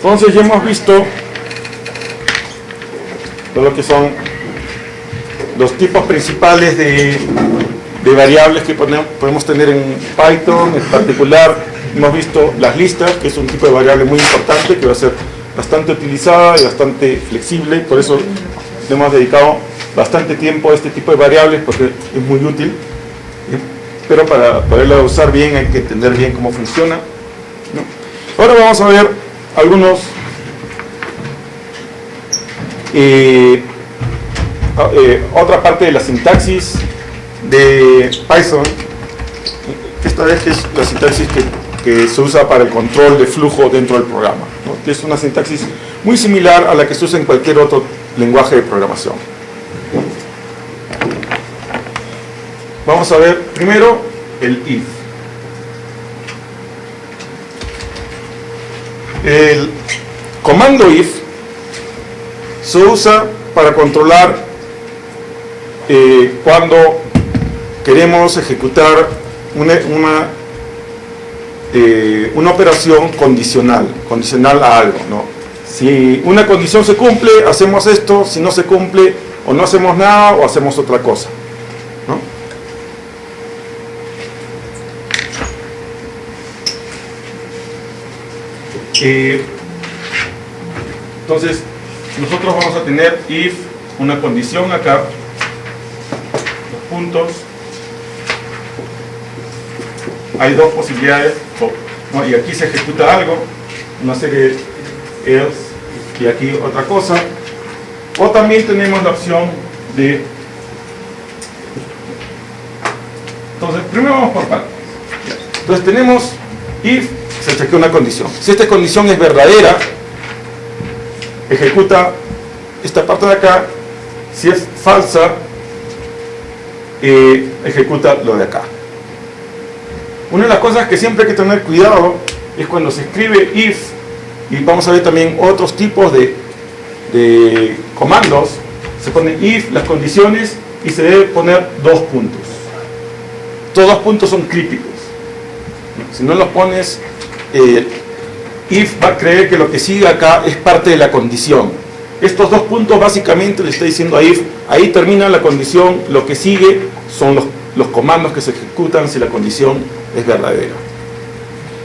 Entonces ya hemos visto todo lo que son los tipos principales de variables que podemos tener en Python. En particular hemos visto las listas, que es un tipo de variable muy importante, que va a ser bastante utilizada y bastante flexible. Por eso le hemos dedicado bastante tiempo a este tipo de variables, porque es muy útil. Pero para poderla usar bien hay que entender bien cómo funciona, ¿no? Ahora vamos a ver algunos otra parte de la sintaxis de Python. Esta vez es la sintaxis que se usa para el control de flujo dentro del programa, ¿no? Que es una sintaxis muy similar a la que se usa en cualquier otro lenguaje de programación. Vamos a ver primero el if. El comando if se usa para controlar cuando queremos ejecutar una operación condicional a algo, ¿no? Si una condición se cumple, hacemos esto; si no se cumple, o no hacemos nada o hacemos otra cosa, ¿no? Entonces nosotros vamos a tener if, una condición acá, los puntos. Hay dos posibilidades, ¿no? Y aquí se ejecuta algo, una serie de else, y aquí otra cosa. O también tenemos la opción de... Entonces primero vamos por partes. Entonces tenemos if, se chequea una condición. Si esta condición es verdadera, ejecuta esta parte de acá. Si es falsa, ejecuta lo de acá. Una de las cosas que siempre hay que tener cuidado es cuando se escribe if, y vamos a ver también otros tipos de comandos. Se pone if, las condiciones, y se debe poner dos puntos. Estos dos puntos son críticos. Si no los pones, if va a creer que lo que sigue acá es parte de la condición. Estos dos puntos básicamente le está diciendo a if: ahí termina la condición, lo que sigue son los comandos que se ejecutan si la condición es verdadera.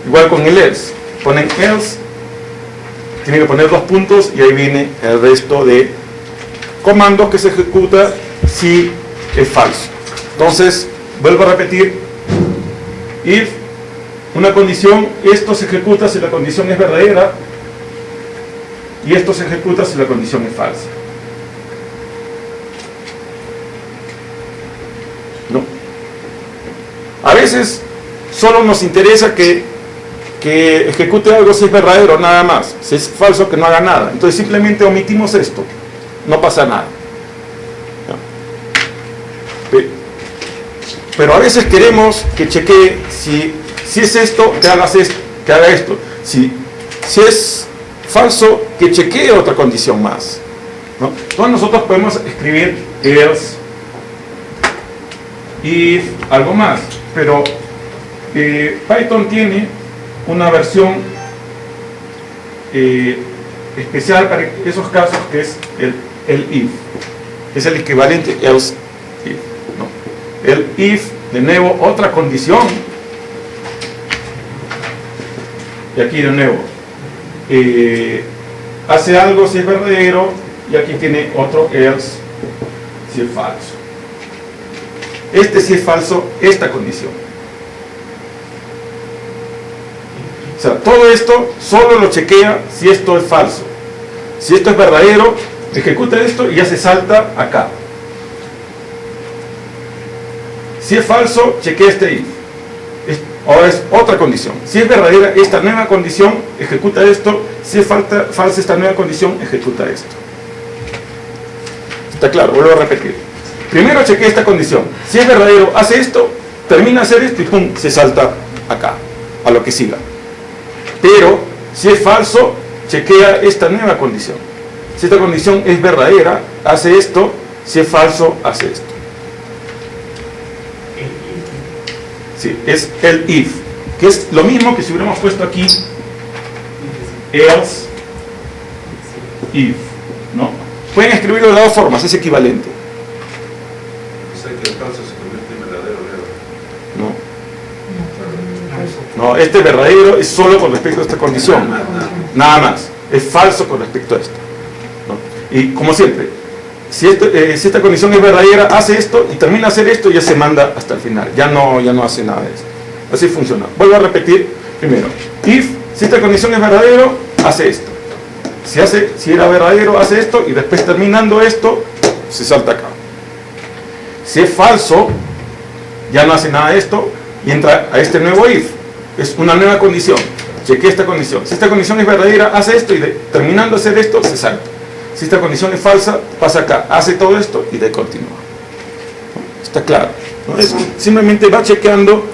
Igual con el else, ponen else, tiene que poner dos puntos, y ahí viene el resto de comandos que se ejecuta si es falso. Entonces vuelvo a repetir: if, una condición, esto se ejecuta si la condición es verdadera, y esto se ejecuta si la condición es falsa. ¿No? A veces solo nos interesa que ejecute algo si es verdadero, nada más. Si es falso, que no haga nada. Entonces simplemente omitimos esto, no pasa nada. ¿No? Pero a veces queremos que chequee si es esto, que haga esto. Si es falso, que chequee otra condición más, ¿no? Entonces nosotros podemos escribir else, if, algo más, pero Python tiene una versión especial para esos casos, que es el if. Es el equivalente else if, ¿no? El if, de nuevo, otra condición, y aquí de nuevo hace algo si es verdadero, y aquí tiene otro else si es falso. Si es falso, esta condición. O sea, todo esto solo lo chequea si esto es falso. Si esto es verdadero, ejecuta esto y ya se salta acá. Si es falso, chequea este if. Ahora es otra condición. Si es verdadera esta nueva condición, ejecuta esto. Si es falsa esta nueva condición, ejecuta esto. ¿Está claro? Vuelvo a repetir. Primero chequea esta condición. Si es verdadero, hace esto, termina de hacer esto y pum, se salta acá, a lo que siga. Pero si es falso, chequea esta nueva condición. Si esta condición es verdadera, hace esto. Si es falso, hace esto. Sí, es el if, que es lo mismo que si hubiéramos puesto aquí else if, ¿no? Pueden escribirlo de dos formas, es equivalente. O sea que el falso se convierte en verdadero, No. No, este verdadero es solo con respecto a esta condición. Nada más. Es falso con respecto a esto, ¿no? Y como siempre, si esta condición es verdadera, hace esto y termina de hacer esto y ya se manda hasta el final. Ya no hace nada de eso. Así funciona. Vuelvo a repetir primero. If, si esta condición es verdadero, hace esto. Si era verdadero, hace esto y después terminando esto, se salta acá. Si es falso, ya no hace nada de esto y entra a este nuevo if. Es una nueva condición. Chequea esta condición. Si esta condición es verdadera, hace esto y terminando de hacer esto, se salta. Si esta condición es falsa, pasa acá, hace todo esto y de continúa. Está claro, ¿no? Simplemente va chequeando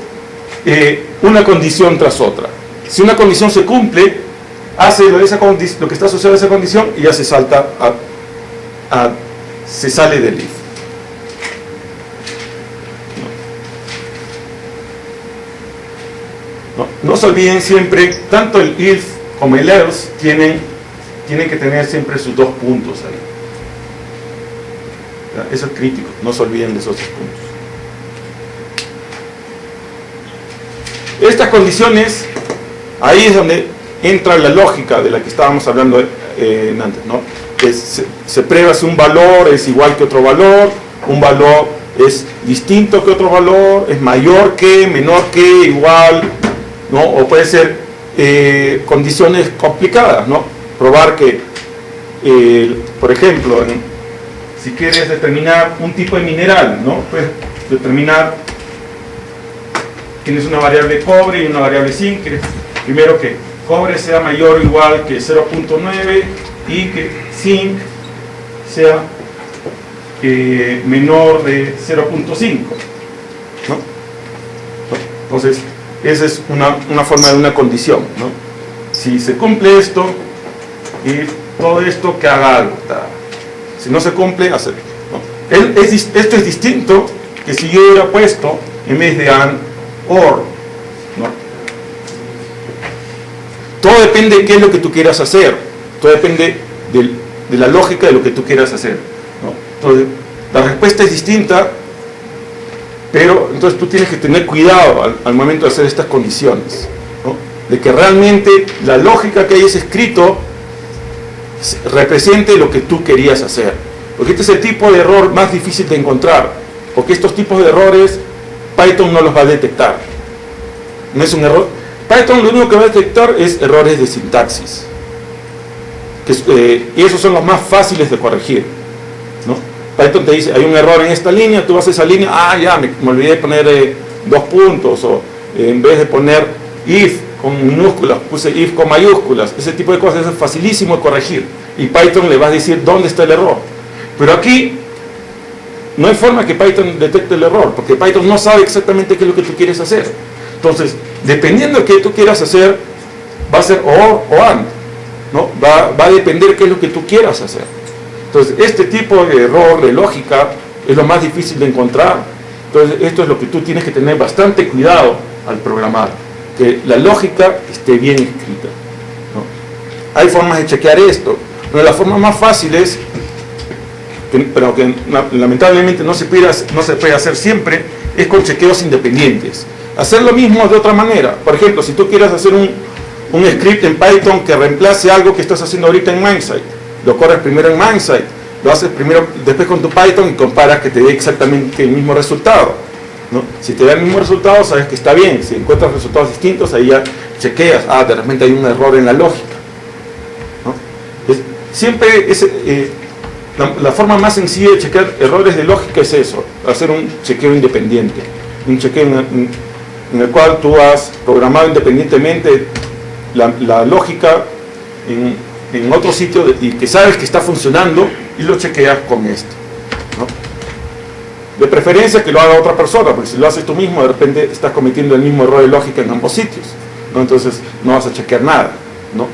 una condición tras otra. Si una condición se cumple, hace lo que está asociado a esa condición y ya se salta se sale del if. No se olviden siempre, tanto el if como el else tienen que tener siempre sus dos puntos ahí. Eso es crítico, no se olviden de esos dos puntos. Estas condiciones, ahí es donde entra la lógica de la que estábamos hablando antes, ¿no? Que se prueba si un valor es igual que otro valor, un valor es distinto que otro valor, es mayor que, menor que, igual, ¿no? O puede ser condiciones complicadas, ¿no? Probar que, por ejemplo, si quieres determinar un tipo de mineral, ¿no? Puedes determinar, tienes una variable cobre y una variable zinc, primero que cobre sea mayor o igual que 0.9 y que zinc sea menor de 0.5, ¿no? Entonces, esa es una forma de una condición, ¿no? Si se cumple esto y todo esto, que haga algo. Si no se cumple, hace esto, ¿no? Esto es distinto que si yo hubiera puesto en vez de and, or, ¿no? Todo depende de qué es lo que tú quieras hacer. Todo depende de la lógica de lo que tú quieras hacer, ¿no? Entonces, la respuesta es distinta, pero entonces tú tienes que tener cuidado al momento de hacer estas condiciones, ¿no? De que realmente la lógica que hayas escrito represente lo que tú querías hacer. Porque este es el tipo de error más difícil de encontrar, porque estos tipos de errores Python no los va a detectar. No es un error. Python lo único que va a detectar es errores de sintaxis, y esos son los más fáciles de corregir, ¿no? Python te dice, hay un error en esta línea, tú vas a esa línea, ya me olvidé de poner 2 puntos, o en vez de poner if con minúsculas, puse if con mayúsculas. Ese tipo de cosas es facilísimo de corregir, y Python le va a decir dónde está el error. Pero aquí no hay forma que Python detecte el error, porque Python no sabe exactamente qué es lo que tú quieres hacer. Entonces, dependiendo de qué tú quieras hacer, va a ser or o and, ¿no? Va a depender qué es lo que tú quieras hacer. Entonces, este tipo de error de lógica es lo más difícil de encontrar. Entonces, esto es lo que tú tienes que tener bastante cuidado al programar, que la lógica esté bien escrita, ¿no? Hay formas de chequear esto. Una de las formas más fáciles, pero que lamentablemente no se puede hacer siempre, es con chequeos independientes. Hacer lo mismo de otra manera. Por ejemplo, si tú quieres hacer un script en Python que reemplace algo que estás haciendo ahorita en MindSight, lo corres primero en MindSight, lo haces primero, después con tu Python y comparas que te dé exactamente el mismo resultado, ¿no? Si te da el mismo resultado, sabes que está bien. Si encuentras resultados distintos, ahí ya chequeas, de repente hay un error en la lógica, ¿no? Siempre la forma más sencilla de chequear errores de lógica es eso, hacer un chequeo independiente, un chequeo en el cual tú has programado independientemente la lógica en otro sitio y que sabes que está funcionando, y lo chequeas con esto, ¿no? De preferencia que lo haga otra persona, porque si lo haces tú mismo, de repente estás cometiendo el mismo error de lógica en ambos sitios, ¿no? Entonces no vas a chequear nada, ¿no?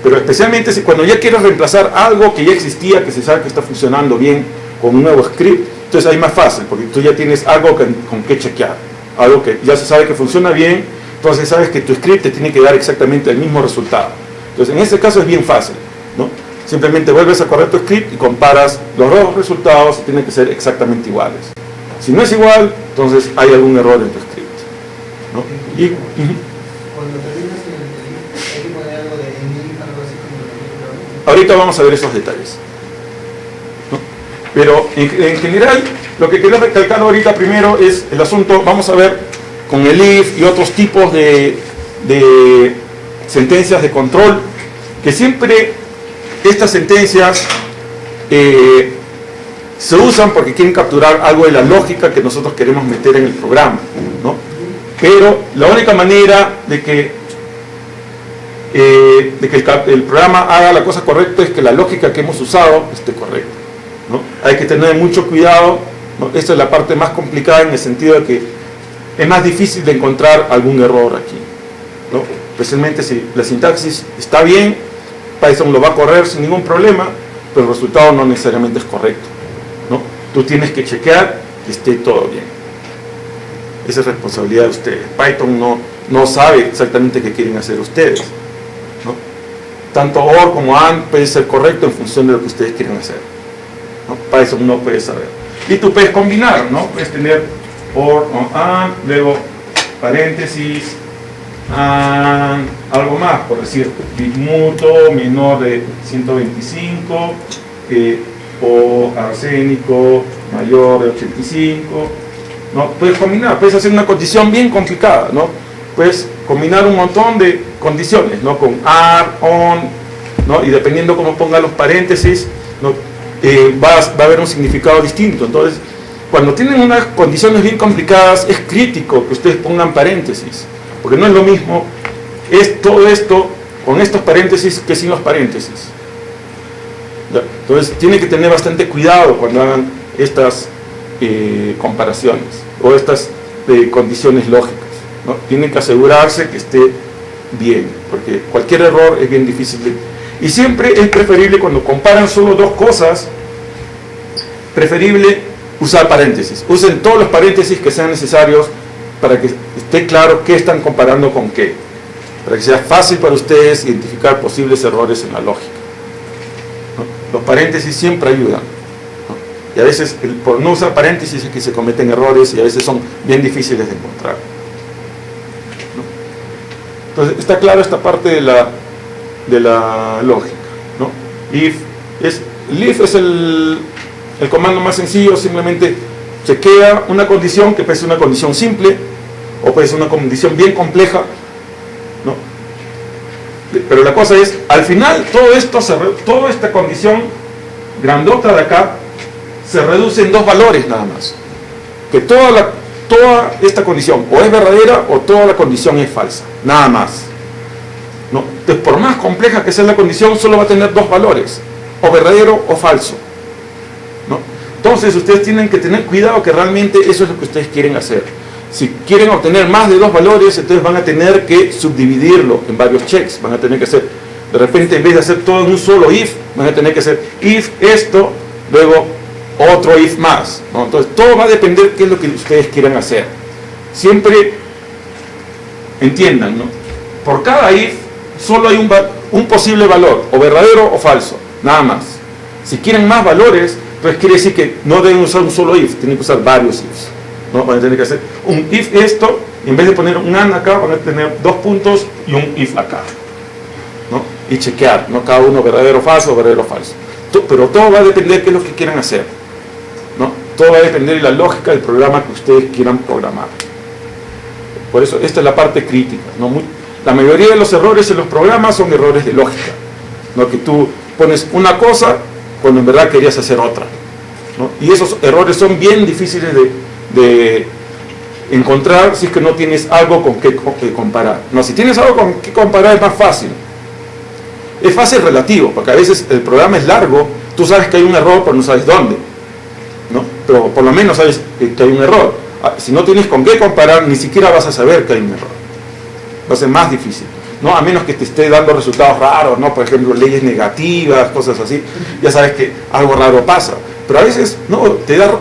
Pero especialmente cuando ya quieres reemplazar algo que ya existía, que se sabe que está funcionando bien con un nuevo script, entonces ahí es más fácil, porque tú ya tienes algo con que chequear, algo que ya se sabe que funciona bien, entonces sabes que tu script te tiene que dar exactamente el mismo resultado. Entonces en este caso es bien fácil, ¿no? simplemente vuelves a correr tu script y comparas los dos resultados y tienen que ser exactamente iguales. Si no es igual, entonces hay algún error en tu script, ¿no? Y, Cuando terminas en el hay que poner algo de enil, algo así como lo. ahorita vamos a ver esos detalles, ¿no? Pero en general, lo que quiero recalcar ahorita primero es el asunto, vamos a ver con el if y otros tipos de sentencias de control, que siempre estas sentencias se usan porque quieren capturar algo de la lógica que nosotros queremos meter en el programa, ¿no? Pero la única manera de que el programa haga la cosa correcta es que la lógica que hemos usado esté correcta, ¿no? Hay que tener mucho cuidado, ¿no? Esta es la parte más complicada en el sentido de que es más difícil de encontrar algún error aquí, ¿no? Especialmente si la sintaxis está bien, Python lo va a correr sin ningún problema, pero el resultado no necesariamente es correcto, ¿no? Tú tienes que chequear que esté todo bien. Esa es responsabilidad de ustedes. Python no sabe exactamente qué quieren hacer ustedes, ¿no? Tanto OR como AND puede ser correcto en función de lo que ustedes quieren hacer, ¿no? Python no puede saber. Y tú puedes combinar, ¿no? Puedes tener OR o AND, luego paréntesis, AND, algo más, por decir, bismuto menor de 125, o arsénico mayor de 85, ¿no? Puedes combinar, puedes hacer una condición bien complicada, ¿no? Puedes combinar un montón de condiciones, ¿no? Con AR, ON, ¿no? Y dependiendo cómo ponga los paréntesis, ¿no? Va a haber un significado distinto. Entonces, cuando tienen unas condiciones bien complicadas, es crítico que ustedes pongan paréntesis, porque no es lo mismo todo esto con estos paréntesis que sin los paréntesis. ¿Ya? Entonces, tienen que tener bastante cuidado cuando hagan estas comparaciones o estas condiciones lógicas, ¿no? Tienen que asegurarse que esté bien, porque cualquier error es bien difícil y siempre es preferible, cuando comparan solo dos cosas, preferible usar paréntesis. Usen todos los paréntesis que sean necesarios para que esté claro qué están comparando con qué, para que sea fácil para ustedes identificar posibles errores en la lógica, ¿no? Los paréntesis siempre ayudan, ¿no? Y a veces por no usar paréntesis es que se cometen errores y a veces son bien difíciles de encontrar, ¿no? Entonces está claro esta parte de la lógica, ¿no? El if es el comando más sencillo, simplemente chequea una condición que puede ser una condición simple o puede ser una condición bien compleja, ¿no? Pero la cosa es, al final toda esta condición grandota de acá se reduce en dos valores nada más, que toda esta condición o es verdadera o toda la condición es falsa, nada más, ¿no? Entonces, por más compleja que sea la condición, solo va a tener dos valores, o verdadero o falso, ¿no? Entonces ustedes tienen que tener cuidado que realmente eso es lo que ustedes quieren hacer. Si quieren obtener más de dos valores, entonces van a tener que subdividirlo en varios checks. Van a tener que hacer, de repente, en vez de hacer todo en un solo if, van a tener que hacer if esto, luego otro if más, ¿no? Entonces todo va a depender de qué es lo que ustedes quieran hacer. Siempre entiendan, ¿no? Por cada if solo hay un posible valor, o verdadero o falso, nada más. Si quieren más valores, entonces quiere decir que no deben usar un solo if, tienen que usar varios ifs, ¿no? Van a tener que hacer un if esto, y en vez de poner un AND acá, van a tener dos puntos y un if acá, ¿no? Y chequear, ¿no? Cada uno verdadero o falso, verdadero o falso. Pero todo va a depender de qué es lo que quieran hacer, ¿no? Todo va a depender de la lógica del programa que ustedes quieran programar. Por eso, esta es la parte crítica, ¿no? La mayoría de los errores en los programas son errores de lógica, ¿no? Que tú pones una cosa cuando en verdad querías hacer otra, ¿no? Y esos errores son bien difíciles de encontrar si es que no tienes algo con qué comparar. No, si tienes algo con qué comparar es más fácil. Es fácil relativo, porque a veces el programa es largo, tú sabes que hay un error, pero no sabes dónde, ¿no? Pero por lo menos sabes que hay un error. Si no tienes con qué comparar, ni siquiera vas a saber que hay un error. Va a ser más difícil, ¿no? A menos que te esté dando resultados raros, ¿no? Por ejemplo, leyes negativas, cosas así, ya sabes que algo raro pasa. Pero a veces, no, te da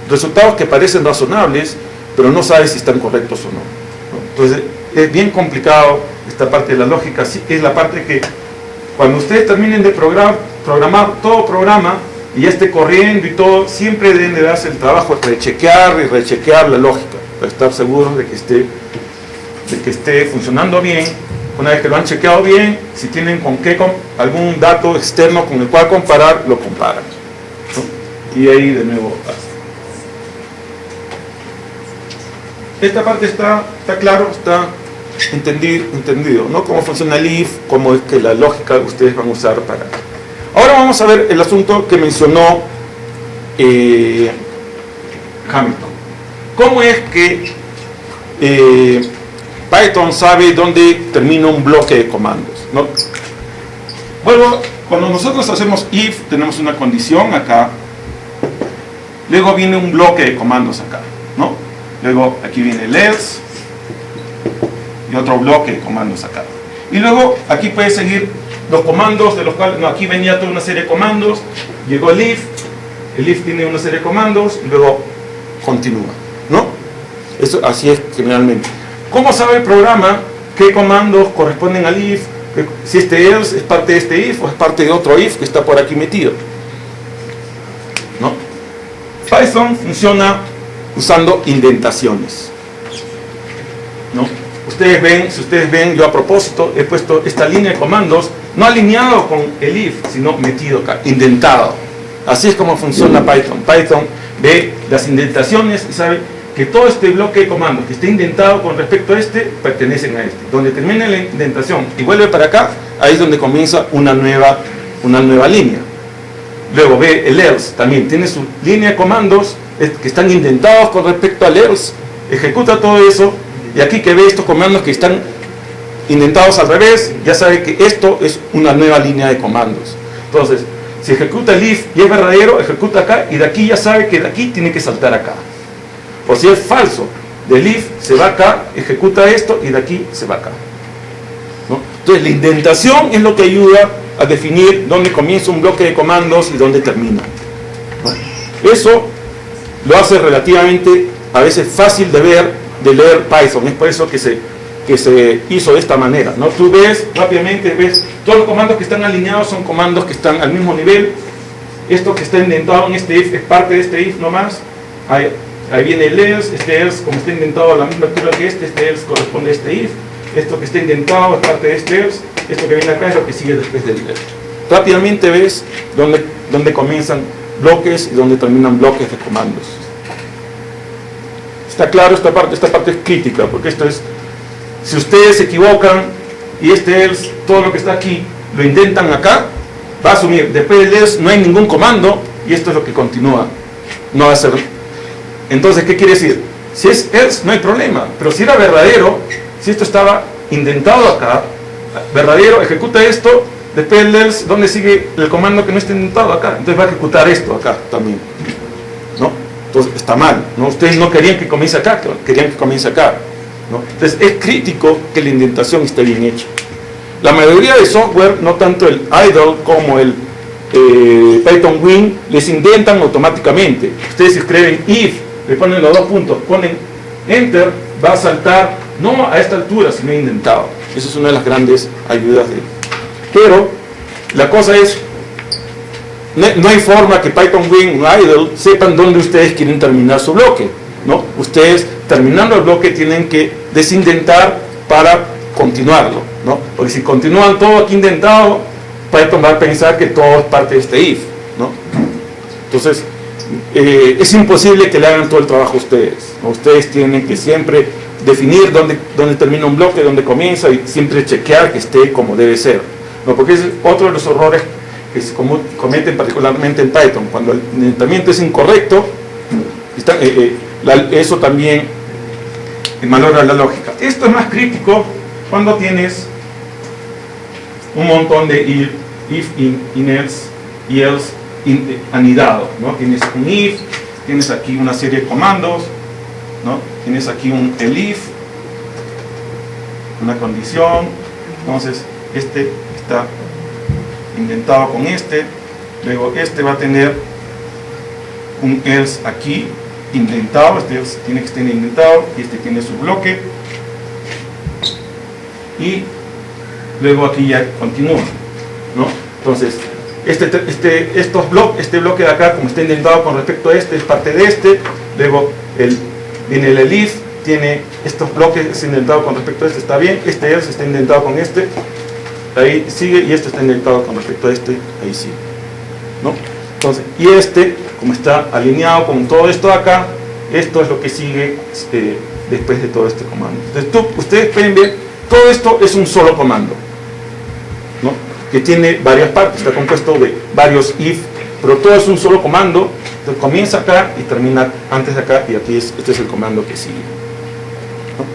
resultados que parecen razonables, pero no sabes si están correctos o no, ¿no? Entonces, es bien complicado esta parte de la lógica. Sí, es la parte que, cuando ustedes terminen de programar, programar, todo programa, y ya esté corriendo y todo, siempre deben de darse el trabajo de rechequear y rechequear la lógica, para estar seguros de que esté funcionando bien. Una vez que lo han chequeado bien, si tienen algún dato externo con el cual comparar, lo comparan, ¿no? Y ahí de nuevo pasa. Esta parte está claro, está entendido, ¿no? Cómo funciona el if, cómo es que la lógica ustedes van a usar para... Ahora vamos a ver el asunto que mencionó Hamilton. ¿Cómo es que Python sabe dónde termina un bloque de comandos, ¿no? Bueno, cuando nosotros hacemos if, tenemos una condición acá, luego viene un bloque de comandos acá, ¿no? Luego aquí viene el else y otro bloque de comandos acá. Y luego aquí puede seguir los comandos de los cuales, no, aquí venía toda una serie de comandos, llegó el if tiene una serie de comandos y luego continúa, ¿no? Eso así es generalmente. ¿Cómo sabe el programa qué comandos corresponden al if? Si este else es parte de este if o es parte de otro if que está por aquí metido, ¿no? Python funciona usando indentaciones, ¿no? Si ustedes ven, yo a propósito he puesto esta línea de comandos, no alineado con el if, sino metido acá, indentado. Así es como funciona Python. Python ve las indentaciones y sabe que todo este bloque de comandos que esté indentado con respecto a este, pertenecen a este. Donde termina la indentación y vuelve para acá, ahí es donde comienza una nueva línea. Luego ve el else, también tiene su línea de comandos que están indentados con respecto al else, ejecuta todo eso, y aquí que ve estos comandos que están indentados al revés, ya sabe que esto es una nueva línea de comandos. Entonces, si ejecuta el if y es verdadero, ejecuta acá, y de aquí ya sabe que de aquí tiene que saltar acá. O si es falso, del if se va acá, ejecuta esto, y de aquí se va acá, ¿no? Entonces, la indentación es lo que ayuda a definir dónde comienza un bloque de comandos y dónde termina, ¿no? Eso lo hace relativamente, a veces, fácil de leer Python. Es por eso que se hizo de esta manera, ¿no? Tú ves, rápidamente ves, todos los comandos que están alineados son comandos que están al mismo nivel. Esto que está indentado en este if es parte de este if nomás. Ahí viene el else, este else como está indentado a la misma altura que este else corresponde a este if. Esto que está indentado es parte de este else, esto que viene acá es lo que sigue después del else. Rápidamente ves dónde comienzan bloques y dónde terminan bloques de comandos. Está claro, esta parte es crítica, porque esto es, si ustedes se equivocan y este else, todo lo que está aquí, lo intentan acá, va a asumir, después del else no hay ningún comando y esto es lo que continúa, no va a ser. Entonces, ¿qué quiere decir? Si es else no hay problema, pero si era verdadero, si esto estaba indentado acá, verdadero, ejecuta esto, después del else, ¿dónde sigue el comando que no está indentado acá? Entonces va a ejecutar esto acá también, ¿no? Entonces está mal, ¿no? Ustedes no querían que comience acá, querían que comience acá, ¿no? Entonces es crítico que la indentación esté bien hecha. La mayoría de software, no tanto el idle como el Python Win, les indentan automáticamente. Ustedes escriben if, le ponen los dos puntos, ponen enter, va a saltar no a esta altura, sino indentado. Esa es una de las grandes ayudas de él. Pero la cosa es, no hay forma que Python Win o idle sepan dónde ustedes quieren terminar su bloque, ¿no? Ustedes, terminando el bloque, tienen que desindentar para continuarlo, ¿no? Porque si continúan todo aquí indentado, Python va a pensar que todo es parte de este if, ¿no? Entonces, es imposible que le hagan todo el trabajo a ustedes, ¿no? Ustedes tienen que siempre definir dónde termina un bloque, dónde comienza, y siempre chequear que esté como debe ser, ¿no? Porque es otro de los errores que se cometen particularmente en Python. Cuando el indentamiento es incorrecto, eso también malogra la lógica. Esto es más crítico cuando tienes un montón de if, in else y else anidados, ¿no? Tienes un if, tienes aquí una serie de comandos, ¿no? Tienes aquí un elif, una condición. Entonces este está indentado con este, luego este va a tener un else aquí indentado, este else tiene que estar indentado, y este tiene su bloque, y luego aquí ya continúa, ¿no? Entonces este bloque de acá, como está indentado con respecto a este, es parte de este. Luego viene el elif, tiene estos bloques indentados con respecto a este, está bien. Este else está indentado con este, ahí sigue, y este está indentado con respecto a este, ahí sigue, ¿no? Entonces, y este, como está alineado con todo esto de acá, esto es lo que sigue después de todo este comando. Entonces, ustedes pueden ver, todo esto es un solo comando, ¿no? Que tiene varias partes, está compuesto de varios if, pero todo es un solo comando. Entonces, comienza acá y termina antes de acá, y aquí este es el comando que sigue, ¿no?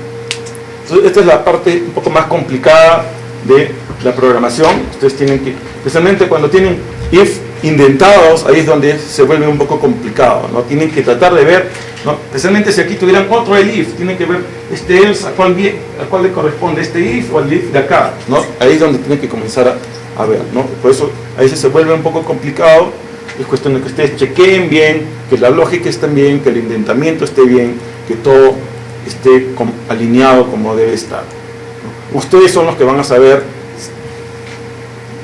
Entonces, esta es la parte un poco más complicada de la programación. Ustedes tienen que, especialmente cuando tienen if indentados, ahí es donde se vuelve un poco complicado, ¿no? Tienen que tratar de ver, ¿no? Especialmente si aquí tuvieran otro elif, tienen que ver este else a cuál le corresponde, este if o el if de acá, ¿no? Ahí es donde tienen que comenzar a ver, ¿no? Por eso ahí se vuelve un poco complicado. Es cuestión de que ustedes chequeen bien, que la lógica esté bien, que el indentamiento esté bien, que todo esté alineado como debe estar, ¿no? Ustedes son los que van a saber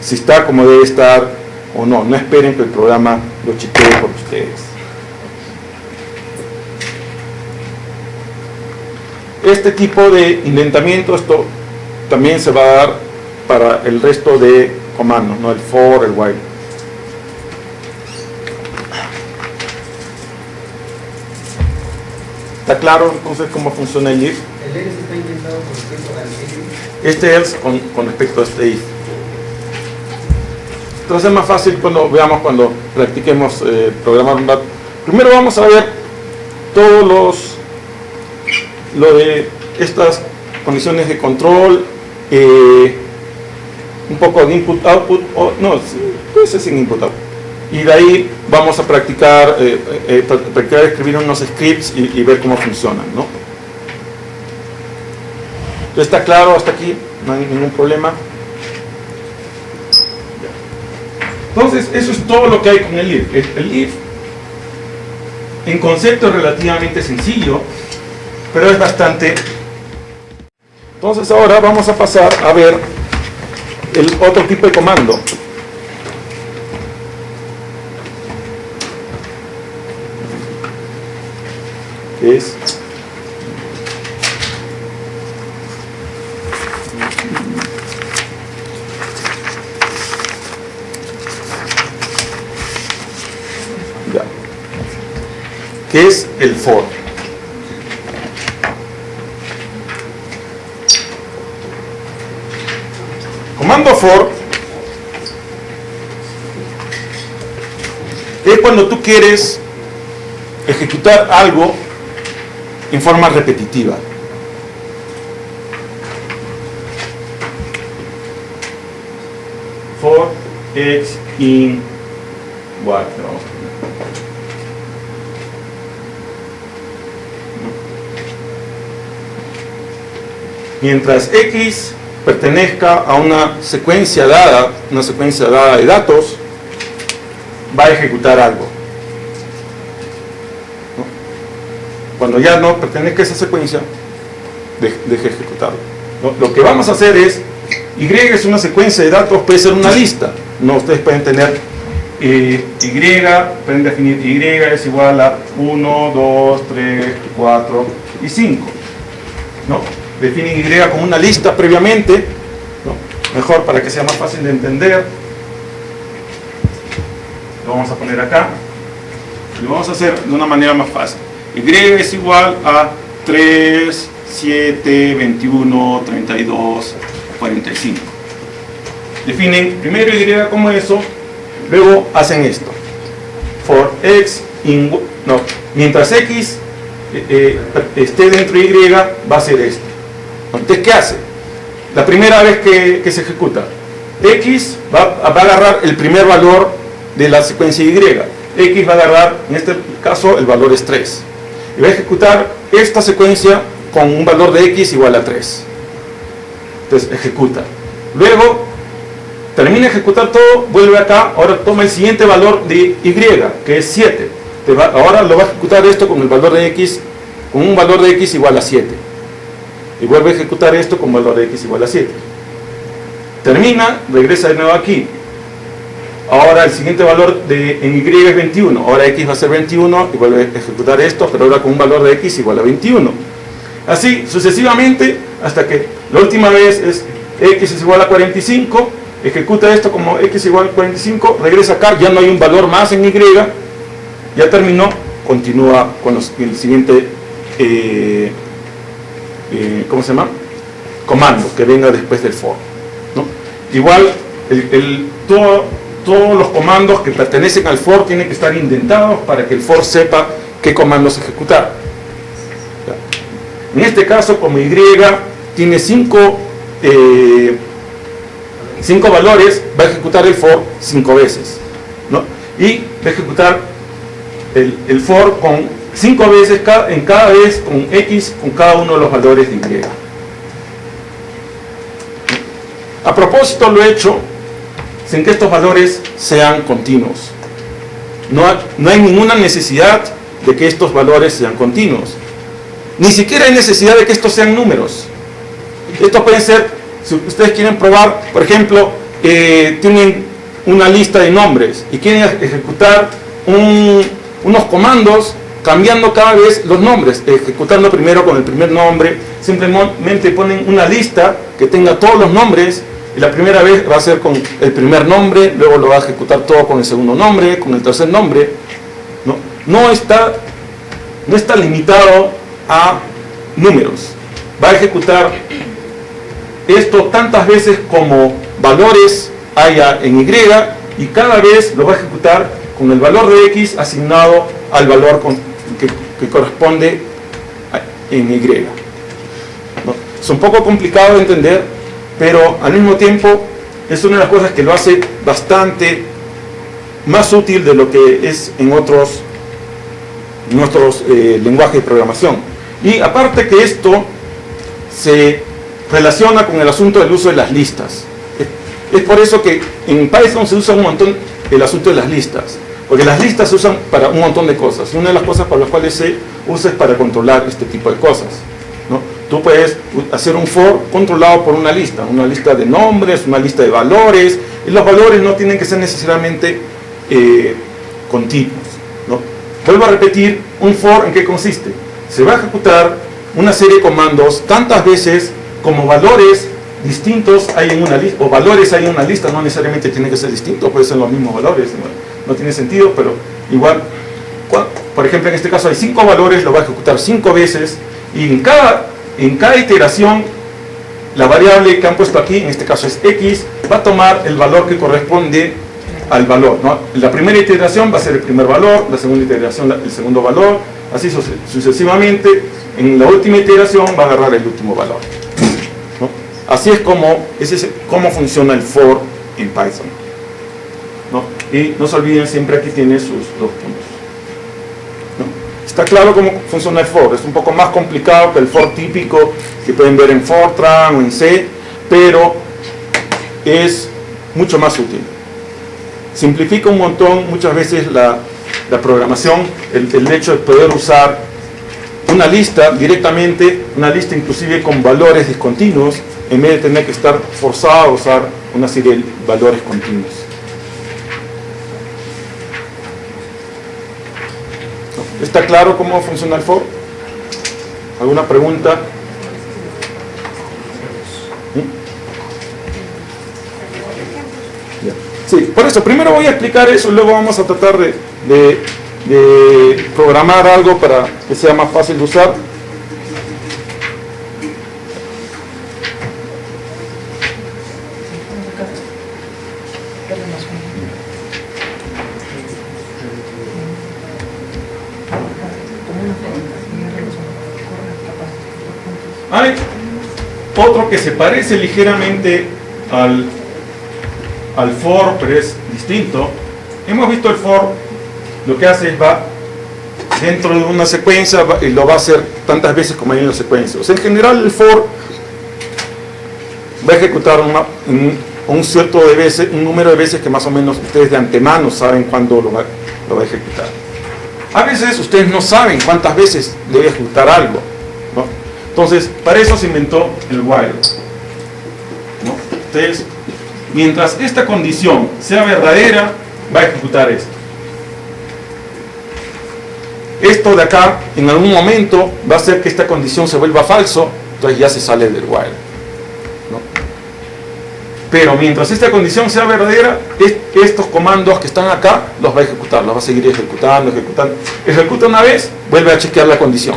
si está como debe estar o no. No esperen que el programa lo chequee por ustedes. Este tipo de indentamiento, esto también se va a dar para el resto de comandos, ¿no? El for, el while. ¿Está claro entonces cómo funciona el if? El else está indentado con respecto al if. Este else con respecto a este if. Entonces es más fácil cuando practiquemos programar un dato. Primero vamos a ver todos lo de estas condiciones de control, un poco de input output, puede ser sin input output, y de ahí vamos a practicar escribir unos scripts y ver cómo funcionan, ¿no? Entonces, ¿está claro hasta aquí? No hay ningún problema. Entonces, eso es todo lo que hay con el if. El if en concepto es relativamente sencillo, pero es bastante. Entonces ahora vamos a pasar a ver el otro tipo de comando, que es que es el for. Comando for es cuando tú quieres ejecutar algo en forma repetitiva. For x in what? Mientras x pertenezca a una secuencia dada de datos, va a ejecutar algo, ¿no? Cuando ya no pertenezca a esa secuencia, deje ejecutarlo, ¿no? Lo que vamos a hacer es, y es una secuencia de datos, puede ser una lista, ¿no? Ustedes pueden tener pueden definir y es igual a 1, 2, 3, 4 y 5, ¿no? Definen y como una lista previamente, ¿no? Mejor para que sea más fácil de entender. Lo vamos a poner acá y lo vamos a hacer de una manera más fácil. Y es igual a 3, 7, 21, 32, 45. Definen primero y como eso, luego hacen esto. For x mientras x esté dentro de y, va a ser esto. Entonces, ¿qué hace? La primera vez que se ejecuta, x va a agarrar el primer valor de la secuencia y. X va a agarrar, en este caso, el valor es 3. Y va a ejecutar esta secuencia con un valor de x igual a 3. Entonces, ejecuta. Luego, termina de ejecutar todo, vuelve acá, ahora toma el siguiente valor de y, que es 7. Ahora lo va a ejecutar esto con el valor de x, con un valor de x igual a 7. Y vuelve a ejecutar esto con valor de x igual a 7. Termina, regresa de nuevo aquí. ahora el siguiente valor en Y es 21, ahora X va a ser 21 y vuelve a ejecutar esto, pero ahora con un valor de X igual a 21. Así sucesivamente hasta que la última vez es X es igual a 45, ejecuta esto como X igual a 45, regresa acá, ya no hay un valor más en Y, ya terminó, continúa con el siguiente ¿cómo se llama? Comando que venga después del for, ¿no? Igual todos los comandos que pertenecen al for tienen que estar indentados para que el for sepa qué comandos ejecutar. En este caso, como Y tiene 5 valores, va a ejecutar el for 5 veces, ¿no? Y va a ejecutar el for con 5 veces en cada vez con X con cada uno de los valores de Y. A propósito lo he hecho sin que estos valores sean continuos. No hay ninguna necesidad de que estos valores sean continuos. Ni siquiera hay necesidad de que estos sean números. Estos pueden ser, si ustedes quieren probar, por ejemplo, tienen una lista de nombres y quieren ejecutar unos comandos cambiando cada vez los nombres, ejecutando primero con el primer nombre, simplemente ponen una lista que tenga todos los nombres y la primera vez va a ser con el primer nombre, luego lo va a ejecutar todo con el segundo nombre, con el tercer nombre. No está limitado a números, va a ejecutar esto tantas veces como valores haya en Y y cada vez lo va a ejecutar con el valor de X asignado al valor que corresponde en Y. Es un poco complicado de entender, pero al mismo tiempo es una de las cosas que lo hace bastante más útil de lo que es en otros lenguajes de programación. Y aparte que esto se relaciona con el asunto del uso de las listas. Es por eso que en Python se usa un montón el asunto de las listas, porque las listas se usan para un montón de cosas, y una de las cosas para las cuales se usa es para controlar este tipo de cosas, ¿no? Tú puedes hacer un for controlado por una lista de nombres, una lista de valores, y los valores no tienen que ser necesariamente continuos, ¿no? Vuelvo a repetir, un for ¿en qué consiste? Se va a ejecutar una serie de comandos tantas veces como valores distintos hay en una lista, o valores hay en una lista, no necesariamente tienen que ser distintos, pueden ser los mismos valores, no tiene sentido, pero igual, por ejemplo en este caso hay 5 valores, lo va a ejecutar 5 veces, y en cada iteración, la variable que han puesto aquí, en este caso es X, va a tomar el valor que corresponde al valor, ¿no? La primera iteración va a ser el primer valor, la segunda iteración el segundo valor, así sucesivamente, en la última iteración va a agarrar el último valor, ¿no? Así es como funciona el for en Python, ¿no? Y no se olviden, siempre aquí tiene sus 2 puntos, ¿no? Está claro cómo funciona el for, es un poco más complicado que el for típico que pueden ver en Fortran o en C, pero es mucho más útil. Simplifica un montón muchas veces la programación, el hecho de poder usar una lista directamente, una lista inclusive con valores discontinuos, en vez de tener que estar forzado a usar una serie de valores continuos. ¿Está claro cómo funciona el for? ¿Alguna pregunta? Sí, por eso, primero voy a explicar eso, luego vamos a tratar de programar algo para que sea más fácil de usar. Hay otro que se parece ligeramente al for, pero es distinto. Hemos visto el for, lo que hace es va dentro de una secuencia y lo va a hacer tantas veces como hay en la secuencia. O sea, en general el for va a ejecutar un cierto de veces, un número de veces que más o menos ustedes de antemano saben cuándo lo va a ejecutar. A veces ustedes no saben cuántas veces debe ejecutar algo, ¿no? Entonces, para eso se inventó el while, ¿no? Ustedes mientras esta condición sea verdadera, va a ejecutar esto. Esto de acá, en algún momento, va a hacer que esta condición se vuelva falso, entonces ya se sale del while, ¿no? Pero mientras esta condición sea verdadera, estos comandos que están acá, los va a ejecutar, los va a seguir ejecutando. Ejecuta una vez, vuelve a chequear la condición.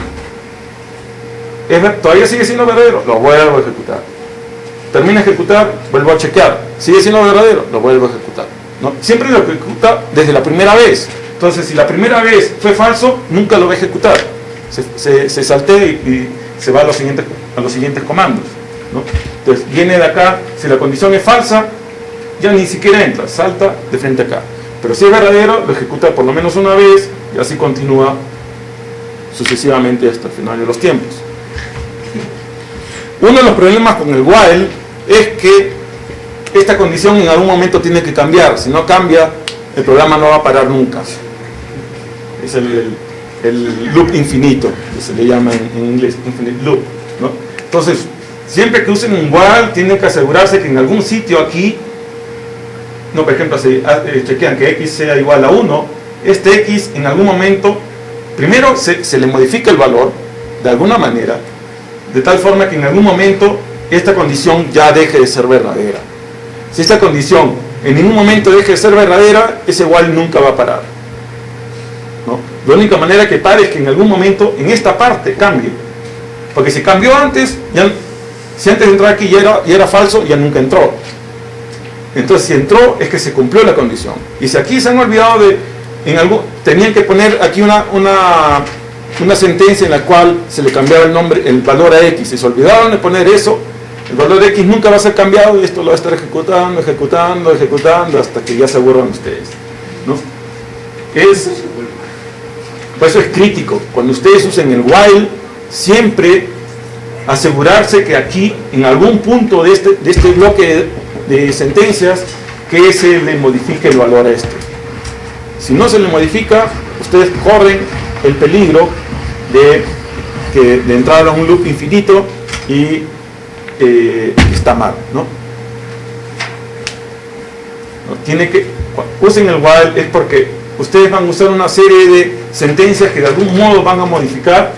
Todavía sigue siendo verdadero, lo vuelvo a ejecutar. Termina de ejecutar, vuelvo a chequear. Sigue siendo verdadero, lo vuelvo a ejecutar, ¿no? Siempre lo ejecuta desde la primera vez. Entonces, si la primera vez fue falso, nunca lo va a ejecutar. Se saltea y se va a los siguientes comandos, ¿no? Entonces, viene de acá, si la condición es falsa, ya ni siquiera entra, salta de frente acá. Pero si es verdadero, lo ejecuta por lo menos una vez y así continúa sucesivamente hasta el final de los tiempos. Uno de los problemas con el while es que esta condición en algún momento tiene que cambiar. Si no cambia, el programa no va a parar nunca. Es el loop infinito, que se le llama en inglés, infinite loop, ¿no? Entonces, siempre que usen un while, tienen que asegurarse que en algún sitio aquí, no, por ejemplo, chequean que x sea igual a 1, este x en algún momento, primero se le modifica el valor, de alguna manera, de tal forma que en algún momento esta condición ya deje de ser verdadera. Si esta condición en ningún momento deje de ser verdadera, ese while nunca va a parar, ¿no? La única manera que pare es que en algún momento en esta parte cambie, porque si cambió antes, si antes de entrar aquí ya era falso, ya nunca entró. Entonces si entró es que se cumplió la condición. Y si aquí se han olvidado tenían que poner aquí una sentencia en la cual se le cambiaba el valor a x, si se olvidaron de poner eso, el valor de x nunca va a ser cambiado y esto lo va a estar ejecutando hasta que ya se aburran ustedes, ¿no? Por eso es crítico, cuando ustedes usen el while, siempre asegurarse que aquí, en algún punto de este bloque de sentencias, que se le modifique el valor a este. Si no se le modifica, ustedes corren el peligro de entrar a un loop infinito y está mal, ¿no? Usen el while es porque ustedes van a usar una serie de sentencias que de algún modo van a modificar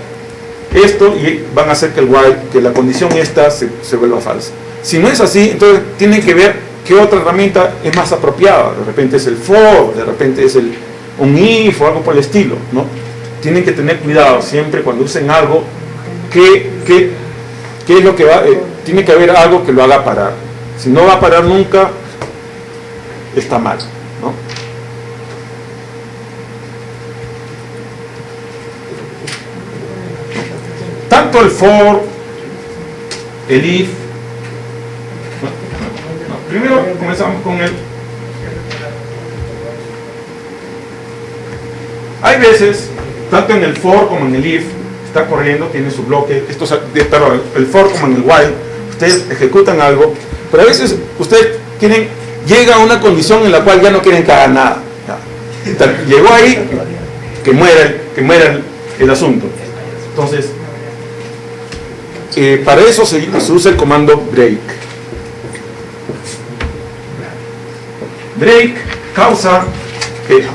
esto y van a hacer que la condición esta se vuelva falsa. Si no es así, entonces tienen que ver qué otra herramienta es más apropiada. De repente es el for, de repente es un if o algo por el estilo, ¿no? Tienen que tener cuidado siempre cuando usen algo, qué es lo que va. Tiene que haber algo que lo haga parar. Si no va a parar nunca, está mal, ¿no? Tanto el for, el if. Primero comenzamos con el. Hay veces, tanto en el for como en el if, está corriendo, tiene su bloque, perdón, el for como en el while, ustedes ejecutan algo, pero a veces ustedes llega a una condición en la cual ya no quieren que haga nada. Llegó ahí, que muera el asunto. Entonces, para eso se usa el comando break. Break causa que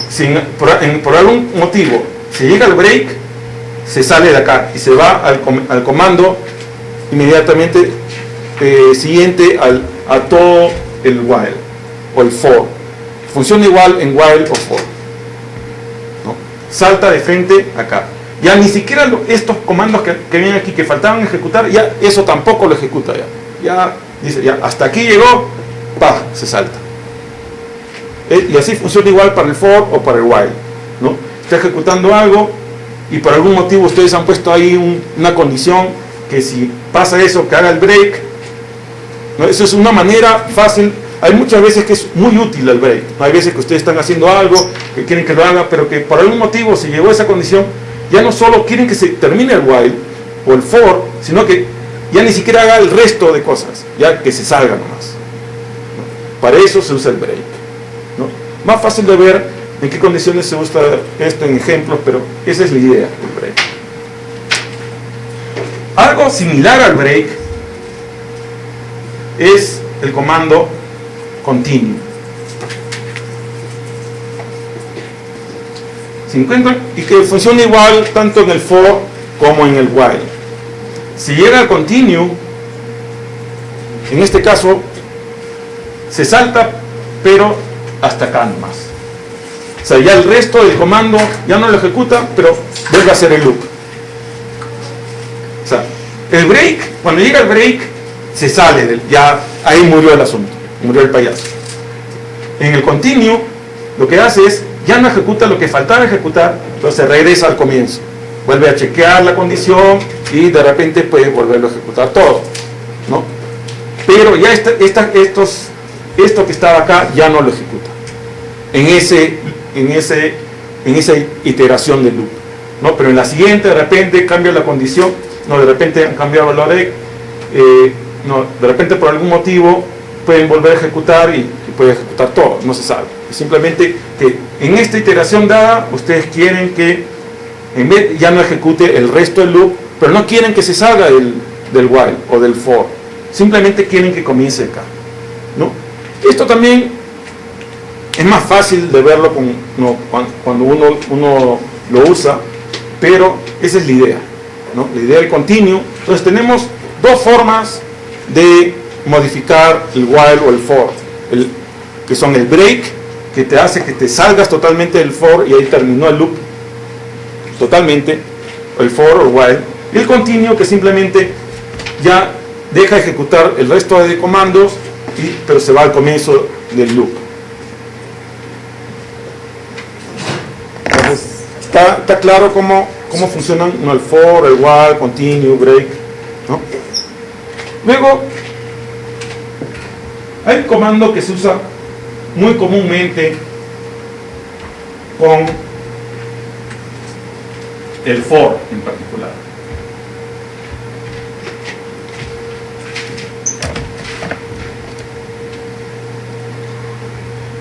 por algún motivo si llega al break, se sale de acá y se va al comando inmediatamente siguiente a todo el while o el for. Funciona igual en while o for, ¿no? Salta de frente acá. Ya ni siquiera estos comandos que vienen aquí que faltaban ejecutar, ya eso tampoco lo ejecuta. Ya dice, ya hasta aquí llegó, se salta. Y así funciona igual para el for o para el while, ¿no? Está ejecutando algo y por algún motivo ustedes han puesto ahí una condición que si pasa eso, que haga el break, ¿no? Eso es una manera fácil. Hay muchas veces que es muy útil el break, ¿no? Hay veces que ustedes están haciendo algo que quieren que lo haga, pero que por algún motivo si llegó a esa condición, ya no solo quieren que se termine el while o el for, sino que ya ni siquiera haga el resto de cosas, ya que se salga nomás, ¿no? Para eso se usa el break, ¿no? Más fácil de ver en qué condiciones se usa esto en ejemplos, pero esa es la idea del break. Algo similar al break es el comando continuo. ¿Se encuentran? Y que funciona igual tanto en el for como en el while. Si llega al continuo, en este caso se salta, pero hasta acá nomás. O sea, ya el resto del comando ya no lo ejecuta, pero vuelve a hacer el loop. O sea, el break, cuando llega el break, se sale, ya ahí murió el asunto, murió el payaso. En el continuo, lo que hace es, ya no ejecuta lo que faltaba ejecutar, entonces regresa al comienzo. Vuelve a chequear la condición y de repente puede volverlo a ejecutar todo, ¿no? Pero ya esto que estaba acá ya no lo ejecuta en esa iteración del loop, ¿no? Pero en la siguiente de repente cambia la condición, no, de repente han cambiado el valor no, de repente por algún motivo pueden volver a ejecutar y puede ejecutar todo, no se sabe. Simplemente que en esta iteración dada ustedes quieren que en vez ya no ejecute el resto del loop, pero no quieren que se salga del while o del for, simplemente quieren que comience acá, ¿no? Esto también es más fácil de verlo cuando uno lo usa, pero esa es la idea, ¿no? La idea del continuo. Entonces tenemos dos formas de modificar el while o el for, que son el break, que te hace que te salgas totalmente del for y ahí terminó el loop totalmente, el for o while, y el continuo, que simplemente ya deja ejecutar el resto de comandos, pero se va al comienzo del loop. Entonces, está claro cómo funcionan, ¿no? El for, el while, continue, break, ¿no? Luego hay un comando que se usa muy comúnmente con el for en particular,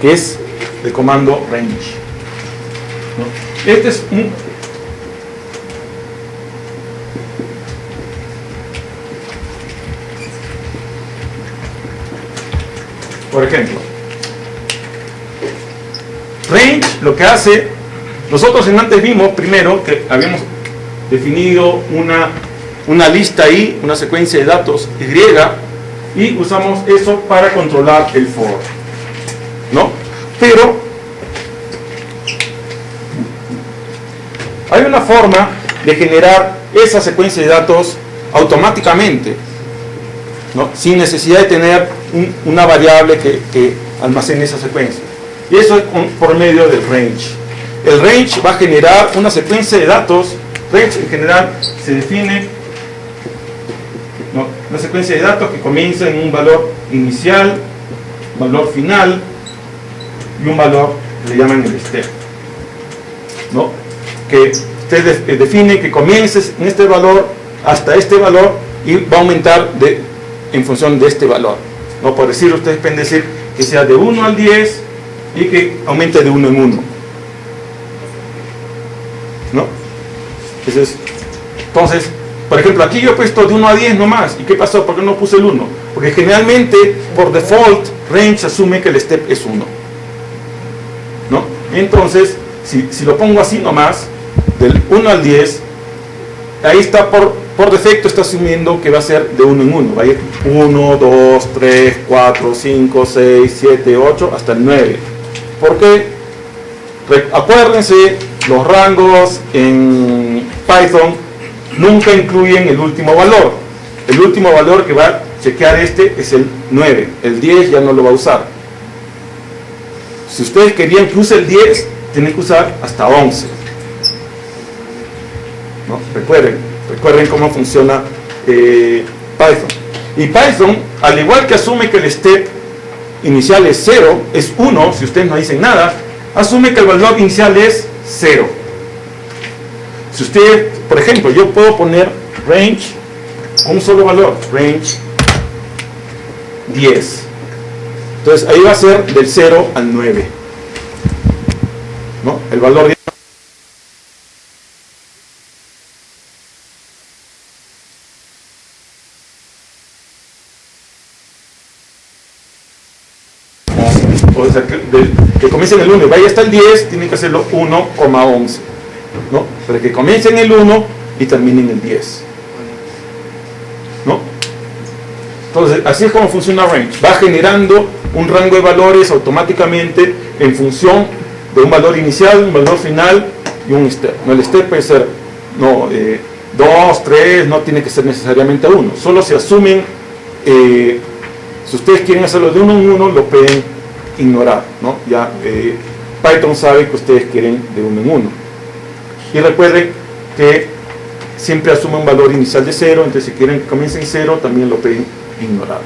que es el comando range, ¿no? Este es por ejemplo, range lo que hace, nosotros antes vimos primero que habíamos definido una lista ahí, una secuencia de datos Y, y usamos eso para controlar el for, ¿no? Pero hay una forma de generar esa secuencia de datos automáticamente, ¿no? Sin necesidad de tener una variable que almacene esa secuencia. Y eso es por medio del range. El range va a generar una secuencia de datos. Range en general se define, ¿no? Una secuencia de datos que comienza en un valor inicial, valor final y un valor que le llaman el step, ¿no? Que usted define que comiences en este valor hasta este valor y va a aumentar en función de este valor, ¿no? Por decir, ustedes pueden decir que sea de 1 al 10 y que aumente de 1 en 1, ¿no? Entonces, por ejemplo, aquí yo he puesto de 1 a 10 nomás. ¿Y qué pasó? ¿Por qué no puse el 1? Porque generalmente, por default, range asume que el step es 1, ¿no? Entonces, si lo pongo así nomás, del 1 al 10, ahí está por defecto está asumiendo que va a ser de 1 en 1. Va a ir 1, 2, 3, 4, 5, 6, 7, 8, hasta el 9. ¿Por qué? Acuérdense, los rangos en Python nunca incluyen el último valor. El último valor que va a chequear es el 9. El 10 ya no lo va a usar. Si ustedes querían que use el 10, tienen que usar hasta 11. ¿No? Recuerden cómo funciona Python. Y Python, al igual que asume que el step inicial es 0, es 1, si ustedes no dicen nada, asume que el valor inicial es 0. Si usted, por ejemplo, yo puedo poner range, un solo valor, range 10. Entonces ahí va a ser del 0 al 9, ¿no? El valor 10. o sea, que comience en el 1 y vaya hasta el 10, tienen que hacerlo 1,11, ¿no? Para que comience en el 1 y termine en el 10, ¿no? Entonces, así es como funciona range. Va generando un rango de valores automáticamente en función de un valor inicial, un valor final y un step. No, el step puede ser 2, 3, no tiene que ser necesariamente 1. Solo se asumen, si ustedes quieren hacerlo de 1 en 1, lo pueden ignorar, ¿no? Ya Python sabe que ustedes quieren de 1 en 1. Y recuerden que siempre asume un valor inicial de 0, entonces si quieren que comience en 0, también lo pueden ignorar.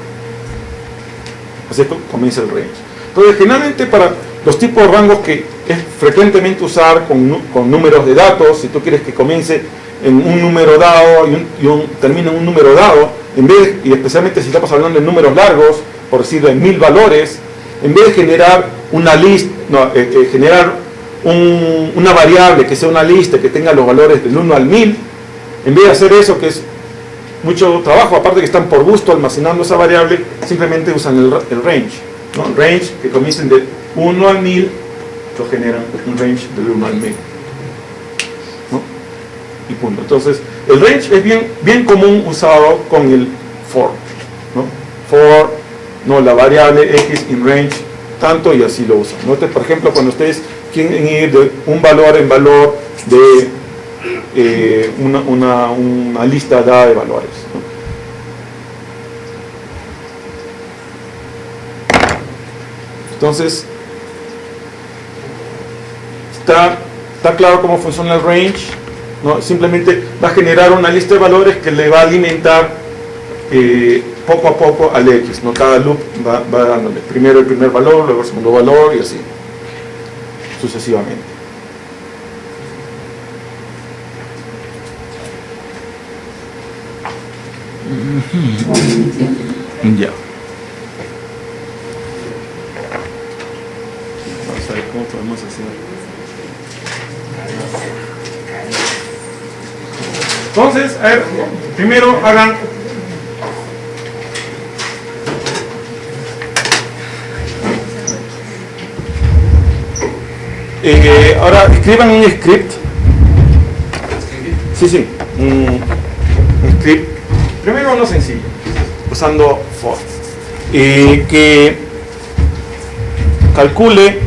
Así que comienza el range. Entonces, generalmente para los tipos de rangos que es frecuentemente usar con números de datos, si tú quieres que comience en un número dado y termine en un número dado, y especialmente si estamos hablando de números largos, por decirlo en 1000 valores, en vez de generar una lista, generar una variable que sea una lista que tenga los valores del 1 al 1000, en vez de hacer eso, que es mucho trabajo, aparte que están por gusto almacenando esa variable, simplemente usan el range, ¿no? El range que comiencen de 1 al 1000, lo generan un range del 1 al 1000, ¿no? Y punto. Entonces, el range es bien común usado con el for, ¿no? For, no, la variable x in range, tanto, y así lo usan, ¿no? Entonces, por ejemplo, cuando ustedes quieren ir de un valor en valor de una lista dada de valores, ¿no? Entonces, está claro cómo funciona el range, ¿no? Simplemente va a generar una lista de valores que le va a alimentar poco a poco al X, ¿no? Cada loop va dándole primero el primer valor, luego el segundo valor y así sucesivamente. Ya. Vamos a ver cómo podemos hacer. Entonces, a ver, primero hagan ahora escriban un script. Sí, un script. Primero uno sencillo, usando for, que calcule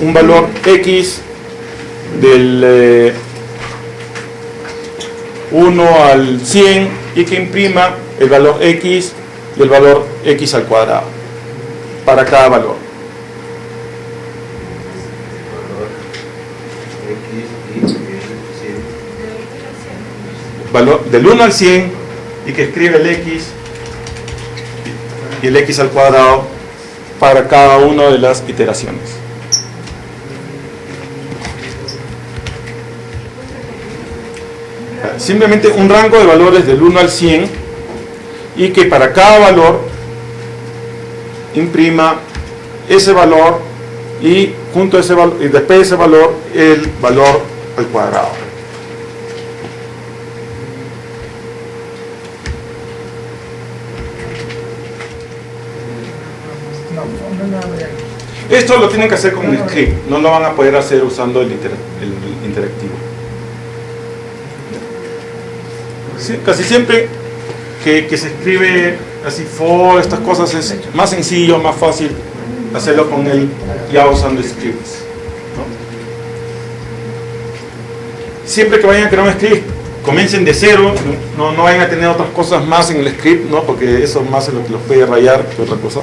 un valor x del 1 al 100 y que imprima el valor x y el valor x al cuadrado para cada valor. Valor del 1 al 100 y que escribe el x y el x al cuadrado para cada una de las iteraciones. Simplemente un rango de valores del 1 al 100 y que para cada valor imprima ese valor y junto a ese valor y después de ese valor el valor al cuadrado. Esto lo tienen que hacer con un script, no lo van a poder hacer usando el interactivo. Sí, casi siempre que se escribe así for, estas cosas es más sencillo, más fácil hacerlo con él ya usando scripts, ¿no? Siempre que vayan a crear un script, comiencen de cero, no vayan a tener otras cosas más en el script, ¿no? Porque eso más es lo que los puede rayar que otra cosa.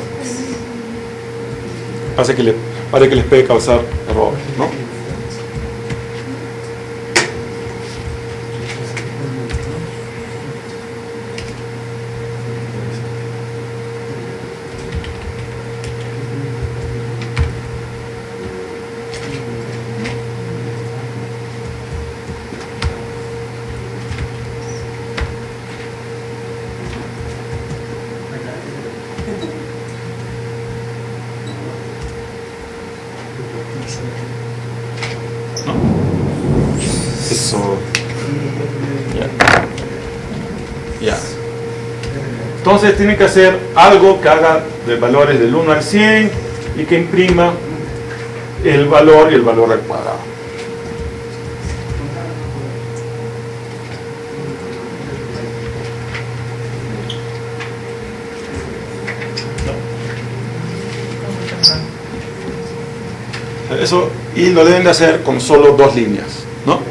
Parece que les puede causar error, ¿no? Eso. Ya. Entonces tienen que hacer algo que haga de valores del 1 al 100 y que imprima el valor y el valor al cuadrado. Eso, y lo deben de hacer con solo 2 líneas, ¿no?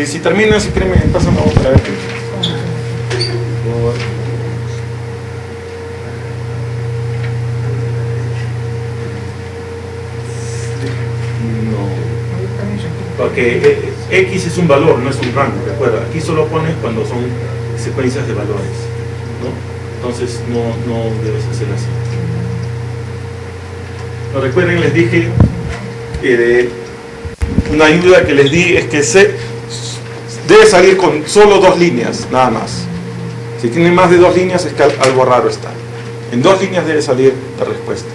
Si terminan, si quieren me pasan la otra vez. Porque X es un valor, no es un rango, recuerda. Aquí solo pones cuando son secuencias de valores, ¿no? Entonces no debes hacer así. No, recuerden, les dije una ayuda que les di es que debe salir con solo 2 líneas, nada más. Si tienen más de 2 líneas es que algo raro está. En 2 líneas debe salir la respuesta.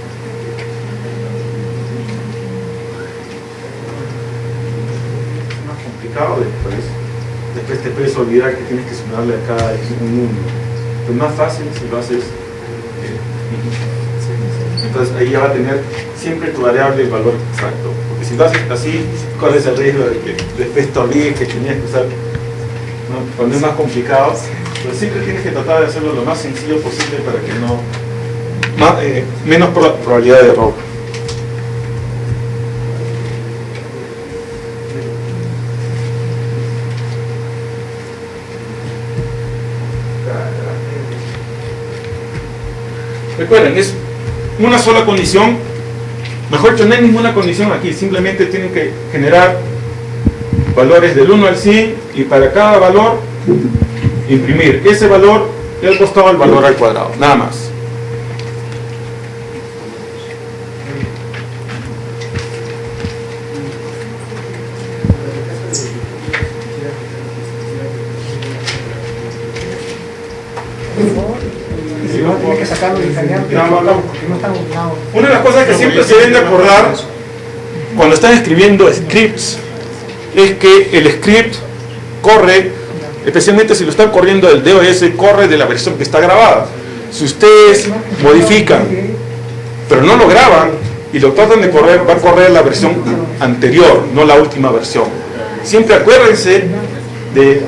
Después te puedes olvidar que tienes que sumarle a cada un número. Es más fácil si lo haces. Entonces ahí ya va a tener siempre tu variable el valor exacto. Porque si lo haces así, corres el riesgo de que después te olvides que tenías que usar, ¿no? Cuando es más complicado. Pero siempre tienes que tratar de hacerlo lo más sencillo posible para que no. Menos probabilidad de error. Recuerden, es una sola condición. Mejor dicho, no hay ninguna condición aquí. Simplemente tienen que generar valores del 1 al 100 y para cada valor imprimir ese valor y al costado el valor al cuadrado. Nada más. Tiene que sacarlo y cambiarlo porque no están ordenados. Una de las cosas que siempre se deben de acordar cuando están escribiendo scripts es que el script corre, especialmente si lo están corriendo del DOS, corre de la versión que está grabada. Si ustedes modifican pero no lo graban y lo tratan de correr, va a correr la versión anterior, no la última versión. Siempre acuérdense de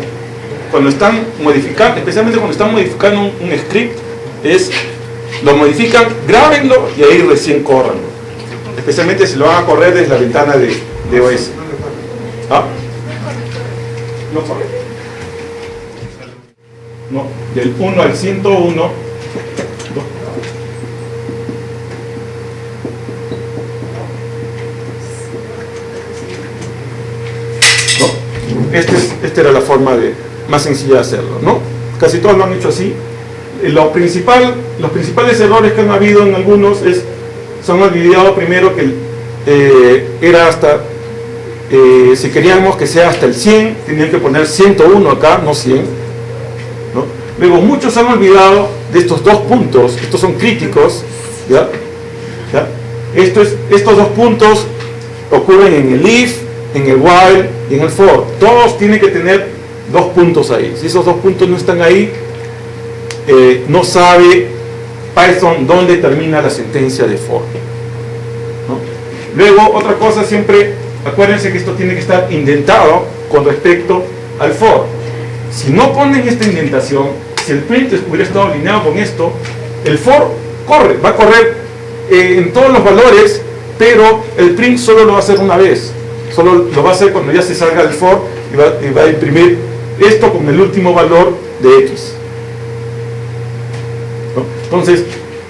cuando están modificando, especialmente cuando están modificando un script, lo modifican, grábenlo y ahí recién corran. Especialmente si lo van a correr desde la ventana de OS. ¿Ah? ¿No corre? No, del 1 al 101. No. Esta era la forma más sencilla de hacerlo, ¿no? Casi todos lo han hecho así. Los principales errores que han habido en algunos se han olvidado primero que era hasta, si queríamos que sea hasta el 100, tenían que poner 101 acá, no 100, ¿no? Luego muchos se han olvidado de estos 2 puntos, estos son críticos, ¿ya? Estos 2 puntos ocurren en el if, en el while y en el for. Todos tienen que tener 2 puntos ahí. Si esos 2 puntos no están ahí, no sabe Python dónde termina la sentencia de for, ¿no? Luego, otra cosa, siempre acuérdense que esto tiene que estar indentado con respecto al for. Si no ponen esta indentación, si el print hubiera estado alineado con esto, el for va a correr en todos los valores, pero el print solo lo va a hacer una vez. Solo lo va a hacer cuando ya se salga el for y va a imprimir esto con el último valor de X. Entonces,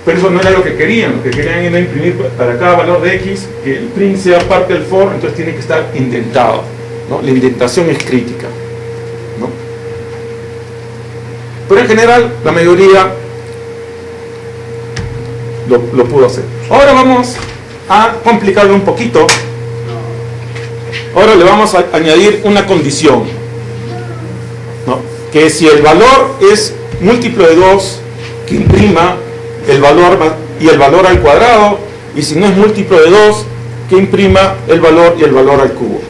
pero eso no era lo que querían. Lo que querían era imprimir para cada valor de X que el print sea parte del for, entonces tiene que estar indentado, ¿no? La indentación es crítica, ¿no? Pero en general, la mayoría lo pudo hacer. Ahora vamos a complicarlo un poquito. Ahora le vamos a añadir una condición, ¿no? Que si el valor es múltiplo de 2, que imprima el valor y el valor al cuadrado, y si no es múltiplo de 2, que imprima el valor y el valor al cubo.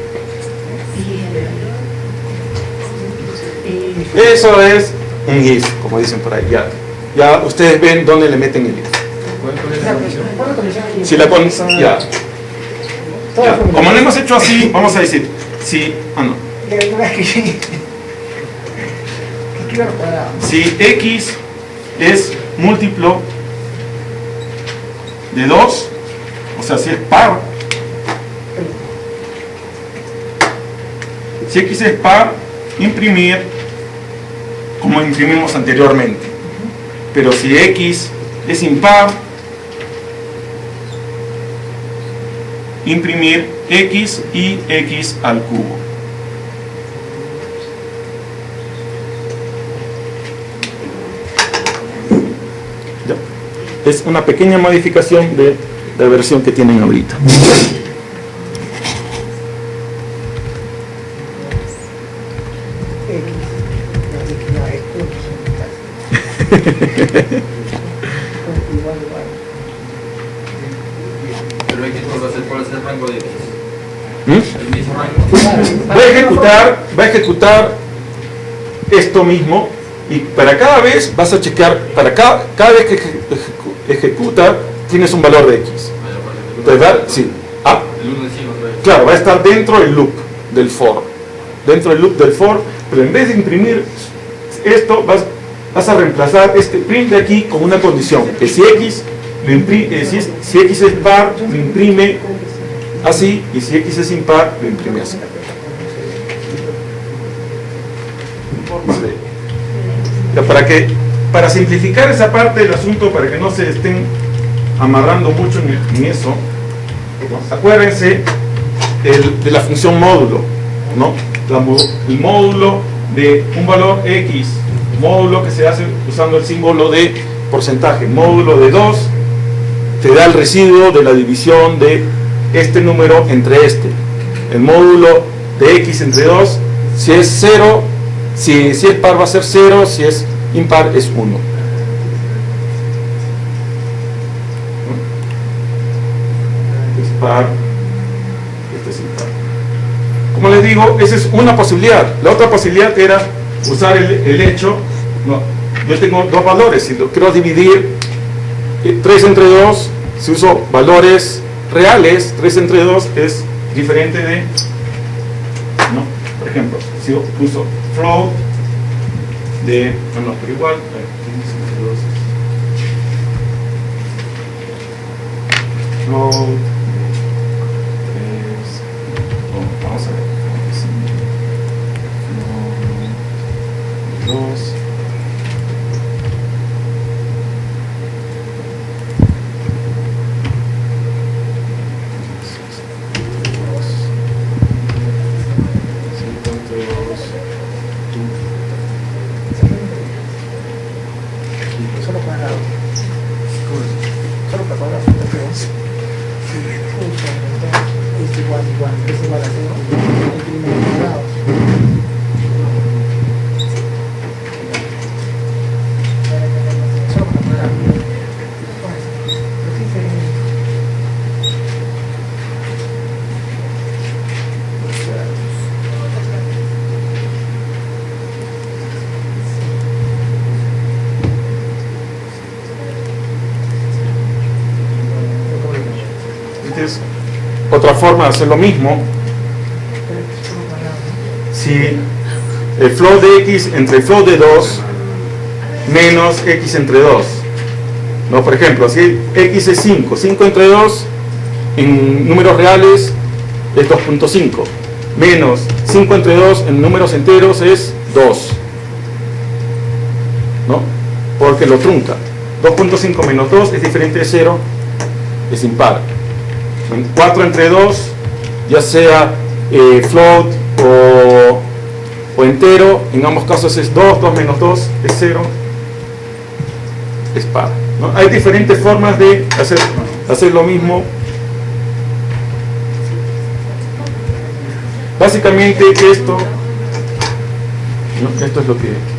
Eso es un if, como dicen por ahí. Ya ustedes ven dónde le meten el if. Si la con ya. Como lo hemos hecho así, vamos a decir, si si x es múltiplo de 2, o sea, si es par, si x es par, imprimir como imprimimos anteriormente. Pero si x es impar, imprimir x y x al cubo. ¿Ya? Es una pequeña modificación de la versión que tienen ahorita. Pero X ¿cuál es el rango de X? ¿Mm? El mismo rango. Va a ejecutar esto mismo, y para cada vez vas a chequear, para cada vez que ejecuta tienes un valor de X. ¿Verdad? Sí. Ah, El 1 de 5, claro, va a estar dentro del loop del for. Dentro del loop del for, pero en vez de imprimir esto, vas a reemplazar este print de aquí con una condición, que si X si X es par, lo imprime así, y si X es impar, lo imprime así. Vale. Para simplificar esa parte del asunto, para que no se estén amarrando mucho en eso, acuérdense de la función módulo, ¿no? El módulo de un valor X, módulo que se hace usando el símbolo de porcentaje, módulo de 2 te da el residuo de la división de este número entre este. El módulo de X entre 2, si es 0, si es par va a ser 0, si es impar es 1. Es par, este es impar. Como les digo, esa es una posibilidad. La otra posibilidad era usar el hecho, no, yo tengo dos valores, si lo quiero dividir 3 entre 2, si uso valores reales, 3 entre 2 es diferente de, ¿no? Por ejemplo, si yo uso float de, no, pero igual, 3 entre 2 es float, 3, vamos a ver, 2, Solo cuadrado. Solo para cuadrado. Es igual, es igual a 0. El primer cuadrado. Solo para cuadrado. Es otra forma de hacer lo mismo. Si el float de X entre el float de 2 menos X entre 2, ¿no? Por ejemplo, si X es 5, 5 entre 2 en números reales es 2.5, menos 5 entre 2 en números enteros es 2, ¿no? Porque lo trunca. 2.5 menos 2 es diferente de 0, es impar. 4 entre 2, ya sea float o entero, en ambos casos es 2, 2 menos 2 es 0, es par, ¿no? Hay diferentes formas de hacer lo mismo. Básicamente esto, ¿no? Esto es lo que...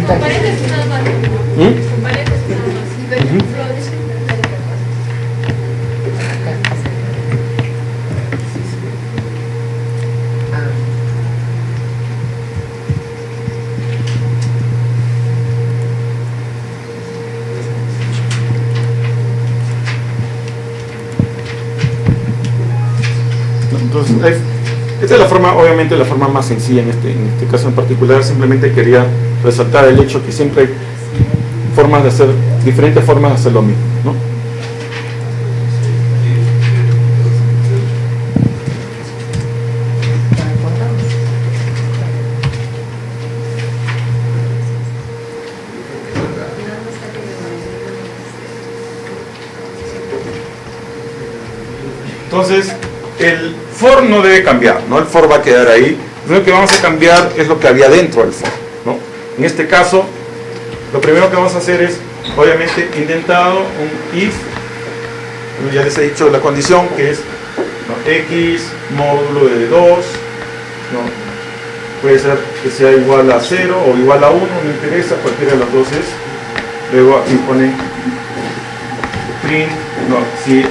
Con paréntesis nada más. Con paréntesis nada más. Entonces, esta es la forma, obviamente la forma más sencilla en este caso en particular. Simplemente quería resaltar el hecho que siempre hay formas de hacer, diferentes formas de hacer lo mismo, ¿no? Entonces, el for no debe cambiar, ¿no? El for va a quedar ahí. Lo único que vamos a cambiar es lo que había dentro del for, ¿no? En este caso, lo primero que vamos a hacer es, obviamente, indentado un if. Ya les he dicho la condición que es, ¿no?, x módulo de 2, ¿no? Puede ser que sea igual a 0 o igual a 1, no interesa, cualquiera de las dos es. Luego aquí pone print, no, si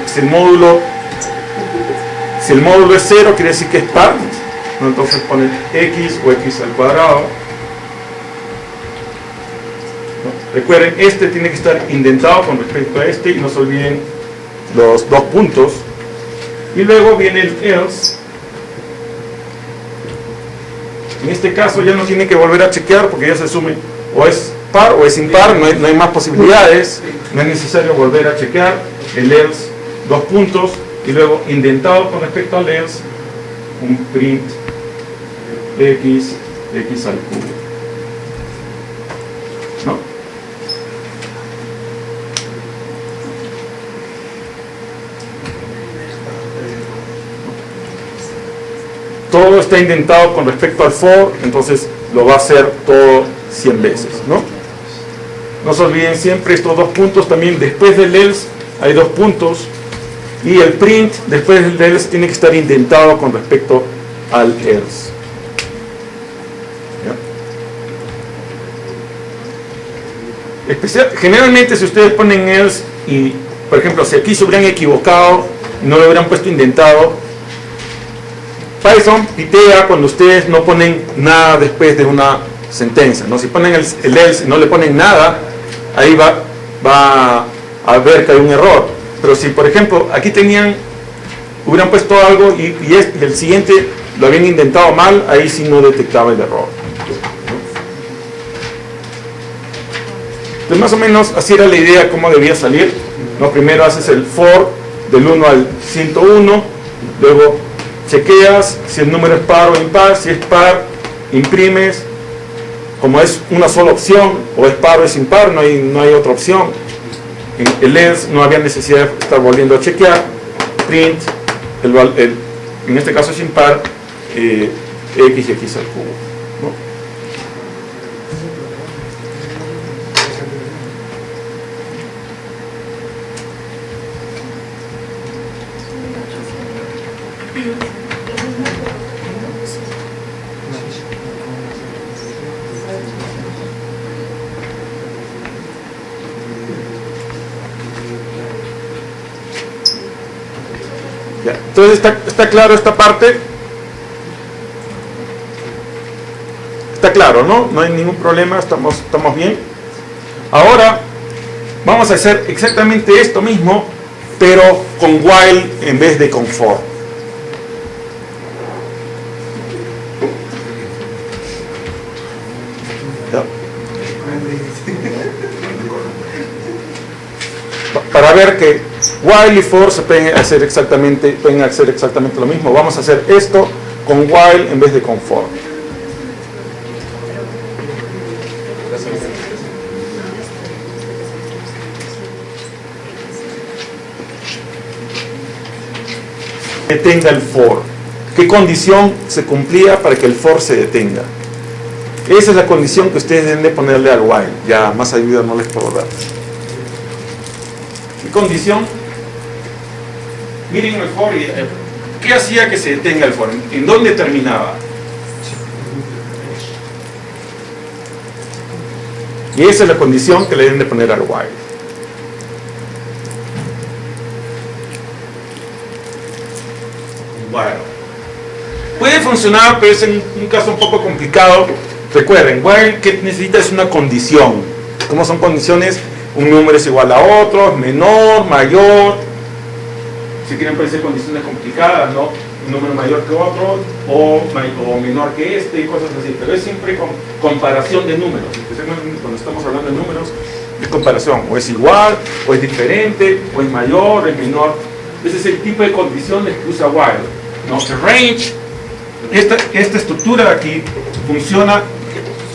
el módulo es 0, quiere decir que es par, ¿no? Entonces ponen x o x al cuadrado, ¿no? Recuerden, este tiene que estar indentado con respecto a este y no se olviden los dos puntos. Y luego viene el else. En este caso ya no tienen que volver a chequear porque ya se asume o es par o es impar, no hay más posibilidades, no es necesario volver a chequear. El else, dos puntos, y luego indentado con respecto al else, un print x al cubo, ¿no? Todo está indentado con respecto al for, entonces lo va a hacer todo 100 veces, ¿no? No se olviden siempre estos dos puntos también. Después del else hay dos puntos. Y el print después del else tiene que estar indentado con respecto al else. Generalmente si ustedes ponen else y, por ejemplo, si aquí se hubieran equivocado y no lo hubieran puesto indentado, Python pitea cuando ustedes no ponen nada después de una sentencia, ¿no? Si ponen el else y no le ponen nada, ahí va a ver que hay un error. Pero si, por ejemplo, aquí hubieran puesto algo y el siguiente lo habían indentado mal, ahí sí no detectaba el error. Entonces, más o menos así era la idea cómo debía salir, ¿no? Primero haces el for del 1 al 101, luego chequeas si el número es par o impar. Si es par, imprimes. Como es una sola opción, o es par o es impar, no hay otra opción. En el else no había necesidad de estar volviendo a chequear. Print, en este caso es impar, x y x al cubo, ¿no? Ya. Entonces está claro esta parte. Está claro, ¿no? No hay ningún problema, estamos bien. Ahora vamos a hacer exactamente esto mismo, pero con while en vez de con for. ¿Ya? Para ver que while y for se pueden hacer exactamente lo mismo. Vamos a hacer esto con while en vez de con for. Detenga el for. ¿Qué condición se cumplía para que el for se detenga? Esa es la condición que ustedes deben de ponerle al while. Ya más ayuda no les puedo dar. ¿Qué condición? Miren el for y ¿qué hacía que se detenga el for? ¿En dónde terminaba? Y esa es la condición que le deben de poner al while. Bueno, puede funcionar, pero es en un caso un poco complicado. Recuerden, while que necesita es una condición. ¿Cómo son condiciones? Un número es igual a otro, menor, mayor. Si quieren parecer condiciones complicadas, ¿no? Un número mayor que otro o menor que este y cosas así. Pero es siempre con comparación de números. Especialmente cuando estamos hablando de números, es comparación. O es igual, o es diferente, o es mayor, o es menor. Ese es el tipo de condiciones que usa while, ¿no? El range, esta estructura de aquí funciona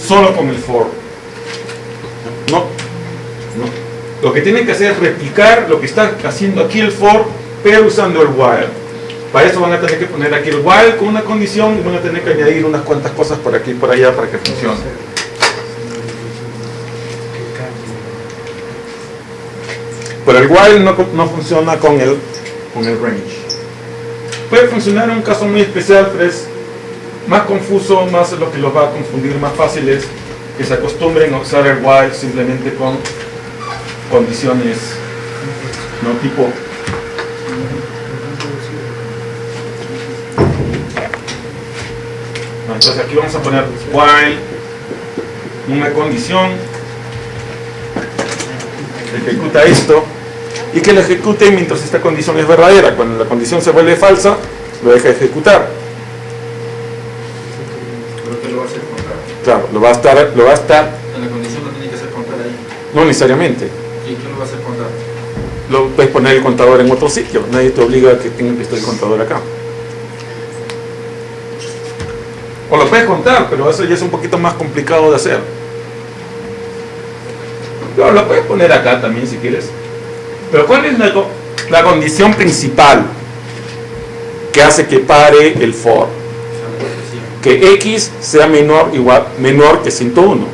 solo con el for. No. Lo que tienen que hacer es replicar lo que está haciendo aquí el for, pero usando el while. Para eso van a tener que poner aquí el while con una condición y van a tener que añadir unas cuantas cosas por aquí y por allá para que funcione. Pero el while no funciona con el range. Puede funcionar en un caso muy especial, pero es más confuso, más lo que los va a confundir, más fácil es que se acostumbren a usar el while simplemente con condiciones, no tipo. Entonces aquí vamos a poner while, una condición, ejecuta esto y que lo ejecute mientras esta condición es verdadera. Cuando la condición se vuelve falsa, lo deja ejecutar. Pero que lo va a hacer contar. Claro, lo va a estar. En la condición no tiene que hacer contar ahí. No necesariamente. ¿Y quién lo va a hacer contar? Lo puedes poner el contador en otro sitio. Nadie te obliga a que tenga que estar el contador acá. O lo puedes contar, pero eso ya es un poquito más complicado de hacer. Claro, lo puedes poner acá también si quieres. Pero ¿cuál es la condición principal que hace que pare el for? Que x sea menor que 101.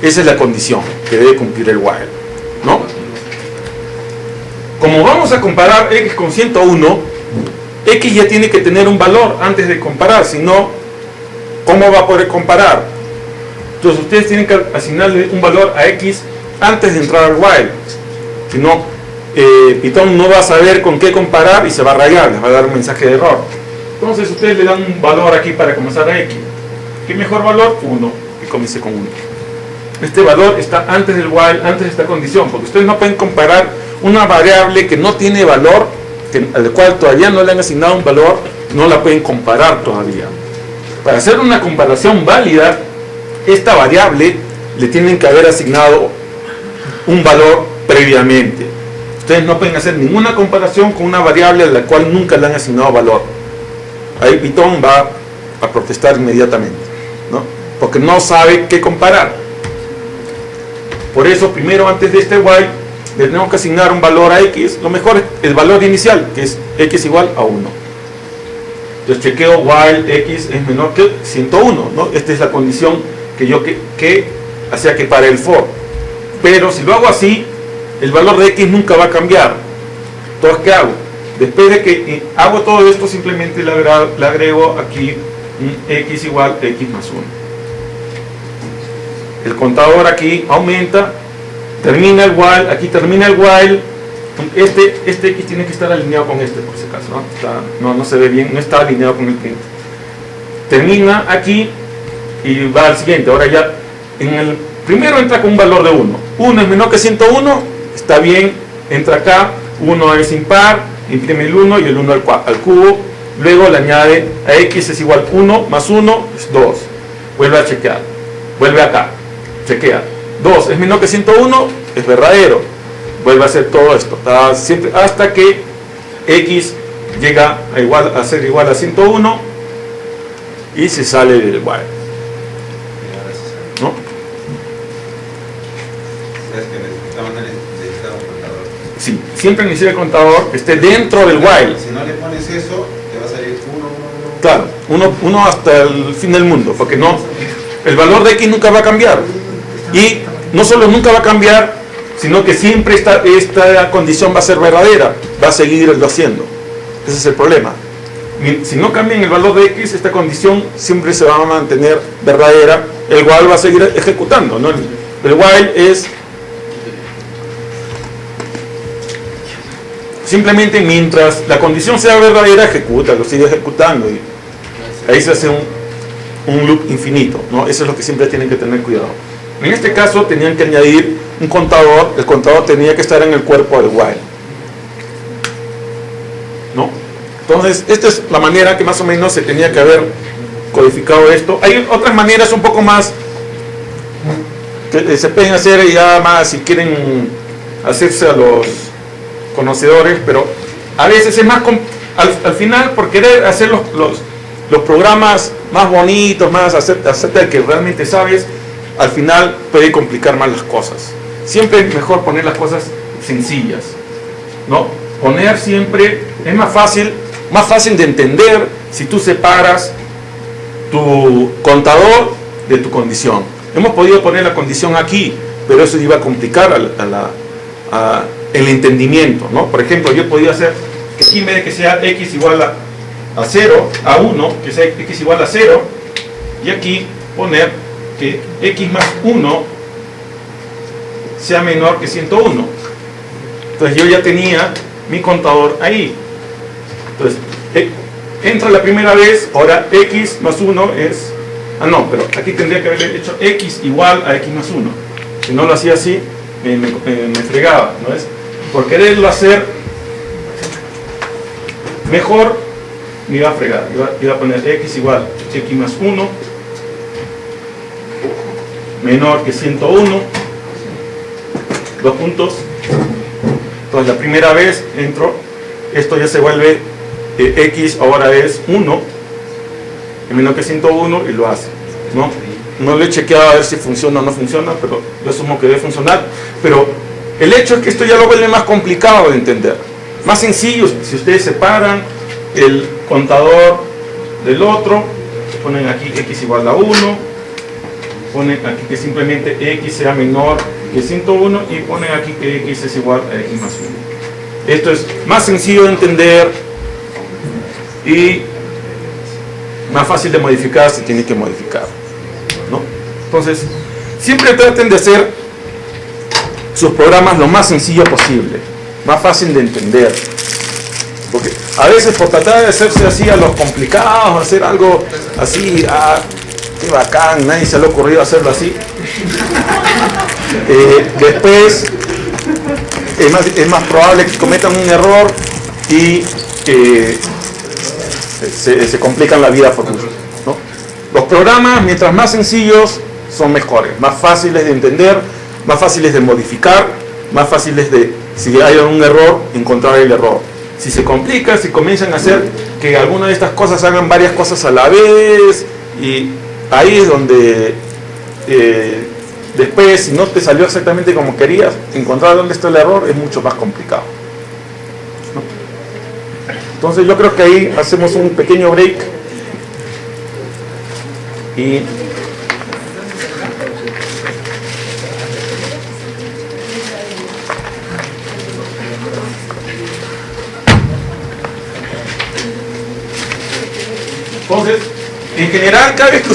Esa es la condición que debe cumplir el while, ¿no? Como vamos a comparar x con 101, x ya tiene que tener un valor antes de comparar, si no, ¿cómo va a poder comparar? Entonces ustedes tienen que asignarle un valor a x antes de entrar al while, si no, Python no va a saber con qué comparar y se va a rayar, les va a dar un mensaje de error. Entonces ustedes le dan un valor aquí para comenzar a x. ¿Qué mejor valor? 1, que comience con 1. Este valor está antes del while, antes de esta condición, porque ustedes no pueden comparar una variable que no tiene valor, al cual todavía no le han asignado un valor, no la pueden comparar todavía. Para hacer una comparación válida, esta variable le tienen que haber asignado un valor previamente. Ustedes no pueden hacer ninguna comparación con una variable a la cual nunca le han asignado valor. Ahí Python va a protestar inmediatamente, ¿no? Porque no sabe qué comparar. Por eso, primero, antes de este while, le tenemos que asignar un valor a x. Lo mejor es el valor inicial, que es x igual a 1. Entonces chequeo while x es menor que 101, ¿no? Esta es la condición que hacía que pare el for. Pero si lo hago así, el valor de x nunca va a cambiar. Entonces, ¿qué hago? Después de que hago todo esto, simplemente le agrego aquí un x igual a x más 1. El contador aquí aumenta, termina el while, aquí termina el while. Este x tiene que estar alineado con este, por si acaso, ¿no? No se ve bien, no está alineado con el print. Termina aquí y va al siguiente. Ahora ya, en el primero entra con un valor de 1. 1 es menor que 101, está bien, entra acá, 1 es impar, imprime el 1 y el 1 al cubo. Luego le añade a x es igual 1 más 1 es 2. Vuelve a chequear, vuelve acá, chequea. 2 es menor que 101, es verdadero. Vuelve a hacer todo esto, siempre hasta que x llega a ser igual a 101 y se sale del while, ¿no? ¿Sabes que necesitaba un contador? Sí, siempre necesita el contador que esté dentro del while. Si no le pones eso, te va a salir 1. Claro, uno hasta el fin del mundo, porque no, el valor de x nunca va a cambiar. Y no solo nunca va a cambiar, sino que siempre esta condición va a ser verdadera, va a seguirlo haciendo. Ese es el problema. Si no cambian el valor de x, esta condición siempre se va a mantener verdadera. El while va a seguir ejecutando, ¿no? El while es simplemente mientras la condición sea verdadera, ejecuta, lo sigue ejecutando y ahí se hace un loop infinito, ¿no? Eso es lo que siempre tienen que tener cuidado. En este caso tenían que añadir un contador. El contador tenía que estar en el cuerpo del while, ¿no? Entonces esta es la manera que más o menos se tenía que haber codificado esto. Hay otras maneras un poco más que se pueden hacer ya más si quieren hacerse a los conocedores, pero a veces es más al final, por querer hacer los programas más bonitos, más acerca de que realmente sabes, al final puede complicar más las cosas. Siempre es mejor poner las cosas sencillas, ¿no? Poner siempre es más fácil de entender si tú separas tu contador de tu condición. Hemos podido poner la condición aquí, pero eso iba a complicar el entendimiento, ¿no? Por ejemplo, yo podía hacer que aquí, en vez de que sea x igual a 0, a 1, que sea x igual a 0, y aquí poner que x más 1 sea menor que 101. Entonces yo ya tenía mi contador ahí. Entonces entra la primera vez, ahora x más 1 es... Ah, no, pero aquí tendría que haber hecho x igual a x más 1. Si no lo hacía así, me fregaba, ¿no es? Por quererlo hacer mejor, me iba a fregar. Iba a poner x igual a x más 1 menor que 101, dos puntos. Entonces la primera vez entro, esto ya se vuelve x ahora es 1 menor que 101 y lo hace, ¿no? No le he chequeado a ver si funciona o no funciona, pero yo asumo que debe funcionar. Pero el hecho es que esto ya lo vuelve más complicado de entender, más sencillo. Si ustedes separan el contador del otro, ponen aquí x igual a 1, ponen aquí que simplemente x sea menor que 101 y ponen aquí que x es igual a x más 1. Esto es más sencillo de entender y más fácil de modificar si tiene que modificar, ¿no? Entonces, siempre traten de hacer sus programas lo más sencillo posible, más fácil de entender. Porque a veces por tratar de hacerse así a los complicados, hacer algo así, qué bacán, nadie se le ha ocurrido hacerlo así. Después es más probable que cometan un error y se complican la vida por mucho, ¿no? Los programas, mientras más sencillos, son mejores, más fáciles de entender, más fáciles de modificar, más fáciles de, si hay un error, encontrar el error. Si se complica, si comienzan a hacer que alguna de estas cosas hagan varias cosas a la vez, y ahí es donde después, si no te salió exactamente como querías, encontrar dónde está el error es mucho más complicado, ¿no? Entonces yo creo que ahí hacemos un pequeño break y entonces, en general, cada vez que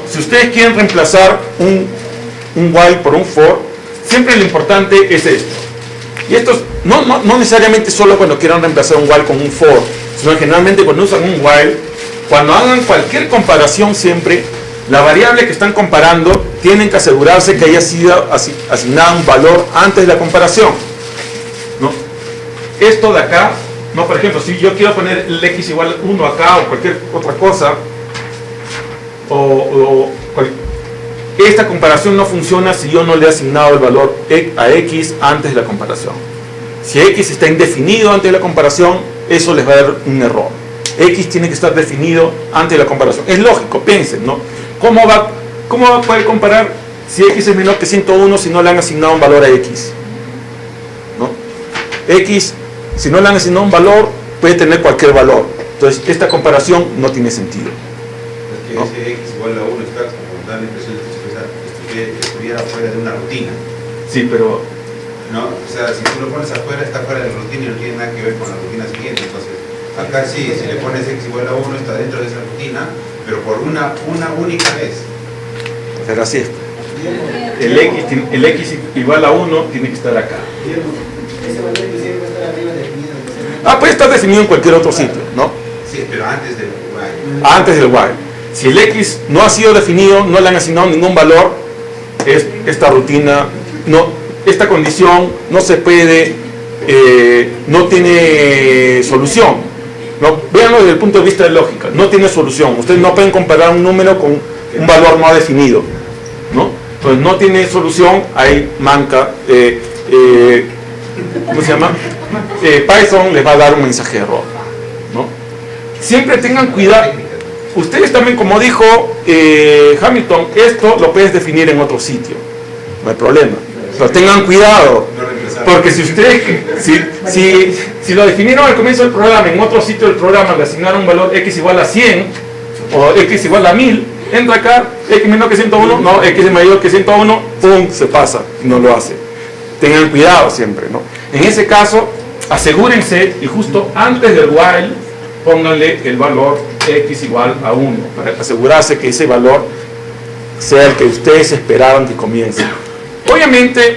si ustedes quieren reemplazar un while por un for, siempre lo importante es esto. Y esto no necesariamente solo cuando quieran reemplazar un while con un for, sino generalmente cuando usan un while, cuando hagan cualquier comparación siempre, la variable que están comparando, tienen que asegurarse que haya sido asignada un valor antes de la comparación, ¿no? Esto de acá, no, por ejemplo, si yo quiero poner el x igual a 1 acá o cualquier otra cosa, esta comparación no funciona si yo no le he asignado el valor a x antes de la comparación. Si x está indefinido antes de la comparación, eso les va a dar un error. X tiene que estar definido antes de la comparación. Es lógico, piensen, ¿no? ¿Cómo va a poder comparar si x es menor que 101 si no le han asignado un valor a x? ¿No? X, si no le han asignado un valor, puede tener cualquier valor. Entonces, esta comparación no tiene sentido, Es que ¿no? ese x igual a 1 está como da la impresión de que estuviera fuera de una rutina, Sí, pero ¿no? O sea, si tú lo pones afuera, está fuera de la rutina y no tiene nada que ver con la rutina siguiente. Entonces, Acá sí, si le pones x igual a 1 está dentro de esa rutina, pero por una única vez. Pero así es. El x igual a 1 tiene que estar acá. Ese valor inclusive va a estar arriba definido. Puede estar definido en cualquier otro sitio, ¿no? Sí, pero antes del while. Antes del while. Si el x no ha sido definido, no le han asignado ningún valor, esta rutina, esta condición no se puede, no tiene solución. ¿No? Véanlo desde el punto de vista de lógica, no tiene solución. Ustedes no pueden comparar un número con un valor no definido, ¿no? Entonces no tiene solución, ahí manca. ¿Cómo se llama? Python les va a dar un mensaje de error, ¿no? Siempre tengan cuidado. Ustedes también, como dijo Hamilton, esto lo puedes definir en otro sitio, no hay problema, pero tengan cuidado, porque si ustedes si lo definieron al comienzo del programa, en otro sitio del programa le asignaron un valor x igual a 100 o x igual a 1000, entra acá, x menor que 101, no, x es mayor que 101, pum, se pasa, y no lo hace. Tengan cuidado siempre, ¿no? En ese caso, asegúrense, y justo antes del while, pónganle el valor x igual a 1, para asegurarse que ese valor sea el que ustedes esperaban que comience. Obviamente,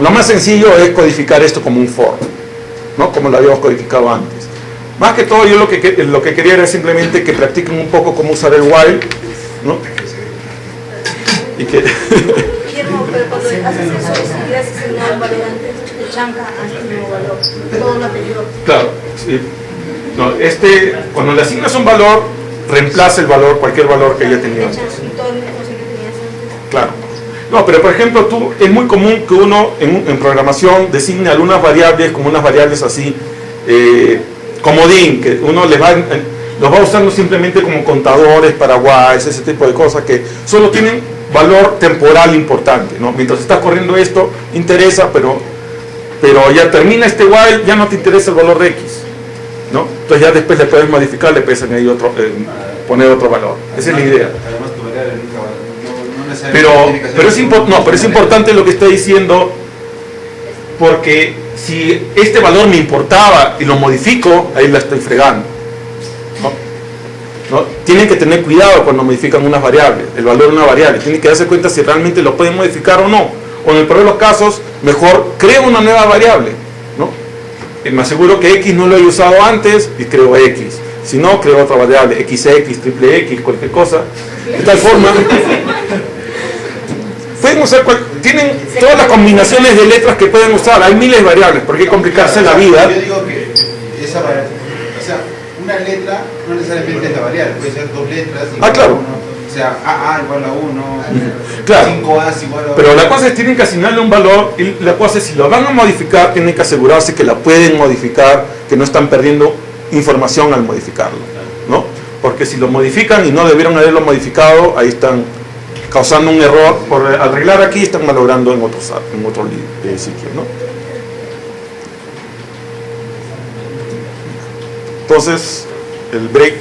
lo más sencillo es codificar esto como un for, ¿no? Como lo habíamos codificado antes. Más que todo, yo lo que quería era simplemente que practiquen un poco cómo usar el while, ¿no? Y que... Guillermo, pero cuando haces eso, si haces el nuevo valor antes, te chanca hasta el nuevo valor, todo lo anterior. Claro, sí. No, cuando le asignas un valor, reemplaza el valor, cualquier valor que haya tenido antes. Y todo el mismo que tenías antes. Claro. No, pero por ejemplo, es muy común que uno en programación designe algunas variables como unas variables así, comodín, que uno los va usando simplemente como contadores para whiles, ese tipo de cosas que solo tienen valor temporal importante, ¿no? Mientras estás corriendo esto, interesa, pero ya termina este while, ya no te interesa el valor de x, ¿no? Entonces ya después le puedes modificar, le puedes añadir poner otro valor. Esa es la idea. Además, tu variable nunca va, no necesariamente Pero es importante lo que está diciendo, porque si este valor me importaba y lo modifico, ahí la estoy fregando, ¿no? Tienen que tener cuidado cuando modifican unas variables, el valor de una variable. Tienen que darse cuenta si realmente lo pueden modificar o no. O en el peor de los casos, mejor creo una nueva variable, ¿no? Me aseguro que x no lo he usado antes y creo x. Si no, creo otra variable, xx, triple x, cualquier cosa. De tal forma, pueden usar, tienen todas las combinaciones de letras que pueden usar. Hay miles de variables, ¿por qué complicarse la vida? Yo digo que esa variable, o sea, una letra no necesariamente es la variable, puede ser dos letras igual claro. a 1, o sea, AA igual a 1, Claro. 5A igual a 1. Pero la cosa es que tienen que asignarle un valor, y la cosa es si lo van a modificar, tienen que asegurarse que la pueden modificar, que no están perdiendo información al modificarlo, ¿no? Porque si lo modifican y no debieron haberlo modificado, ahí están causando un error. Por arreglar aquí, están malogrando en otro sitio, ¿no? Entonces, el break.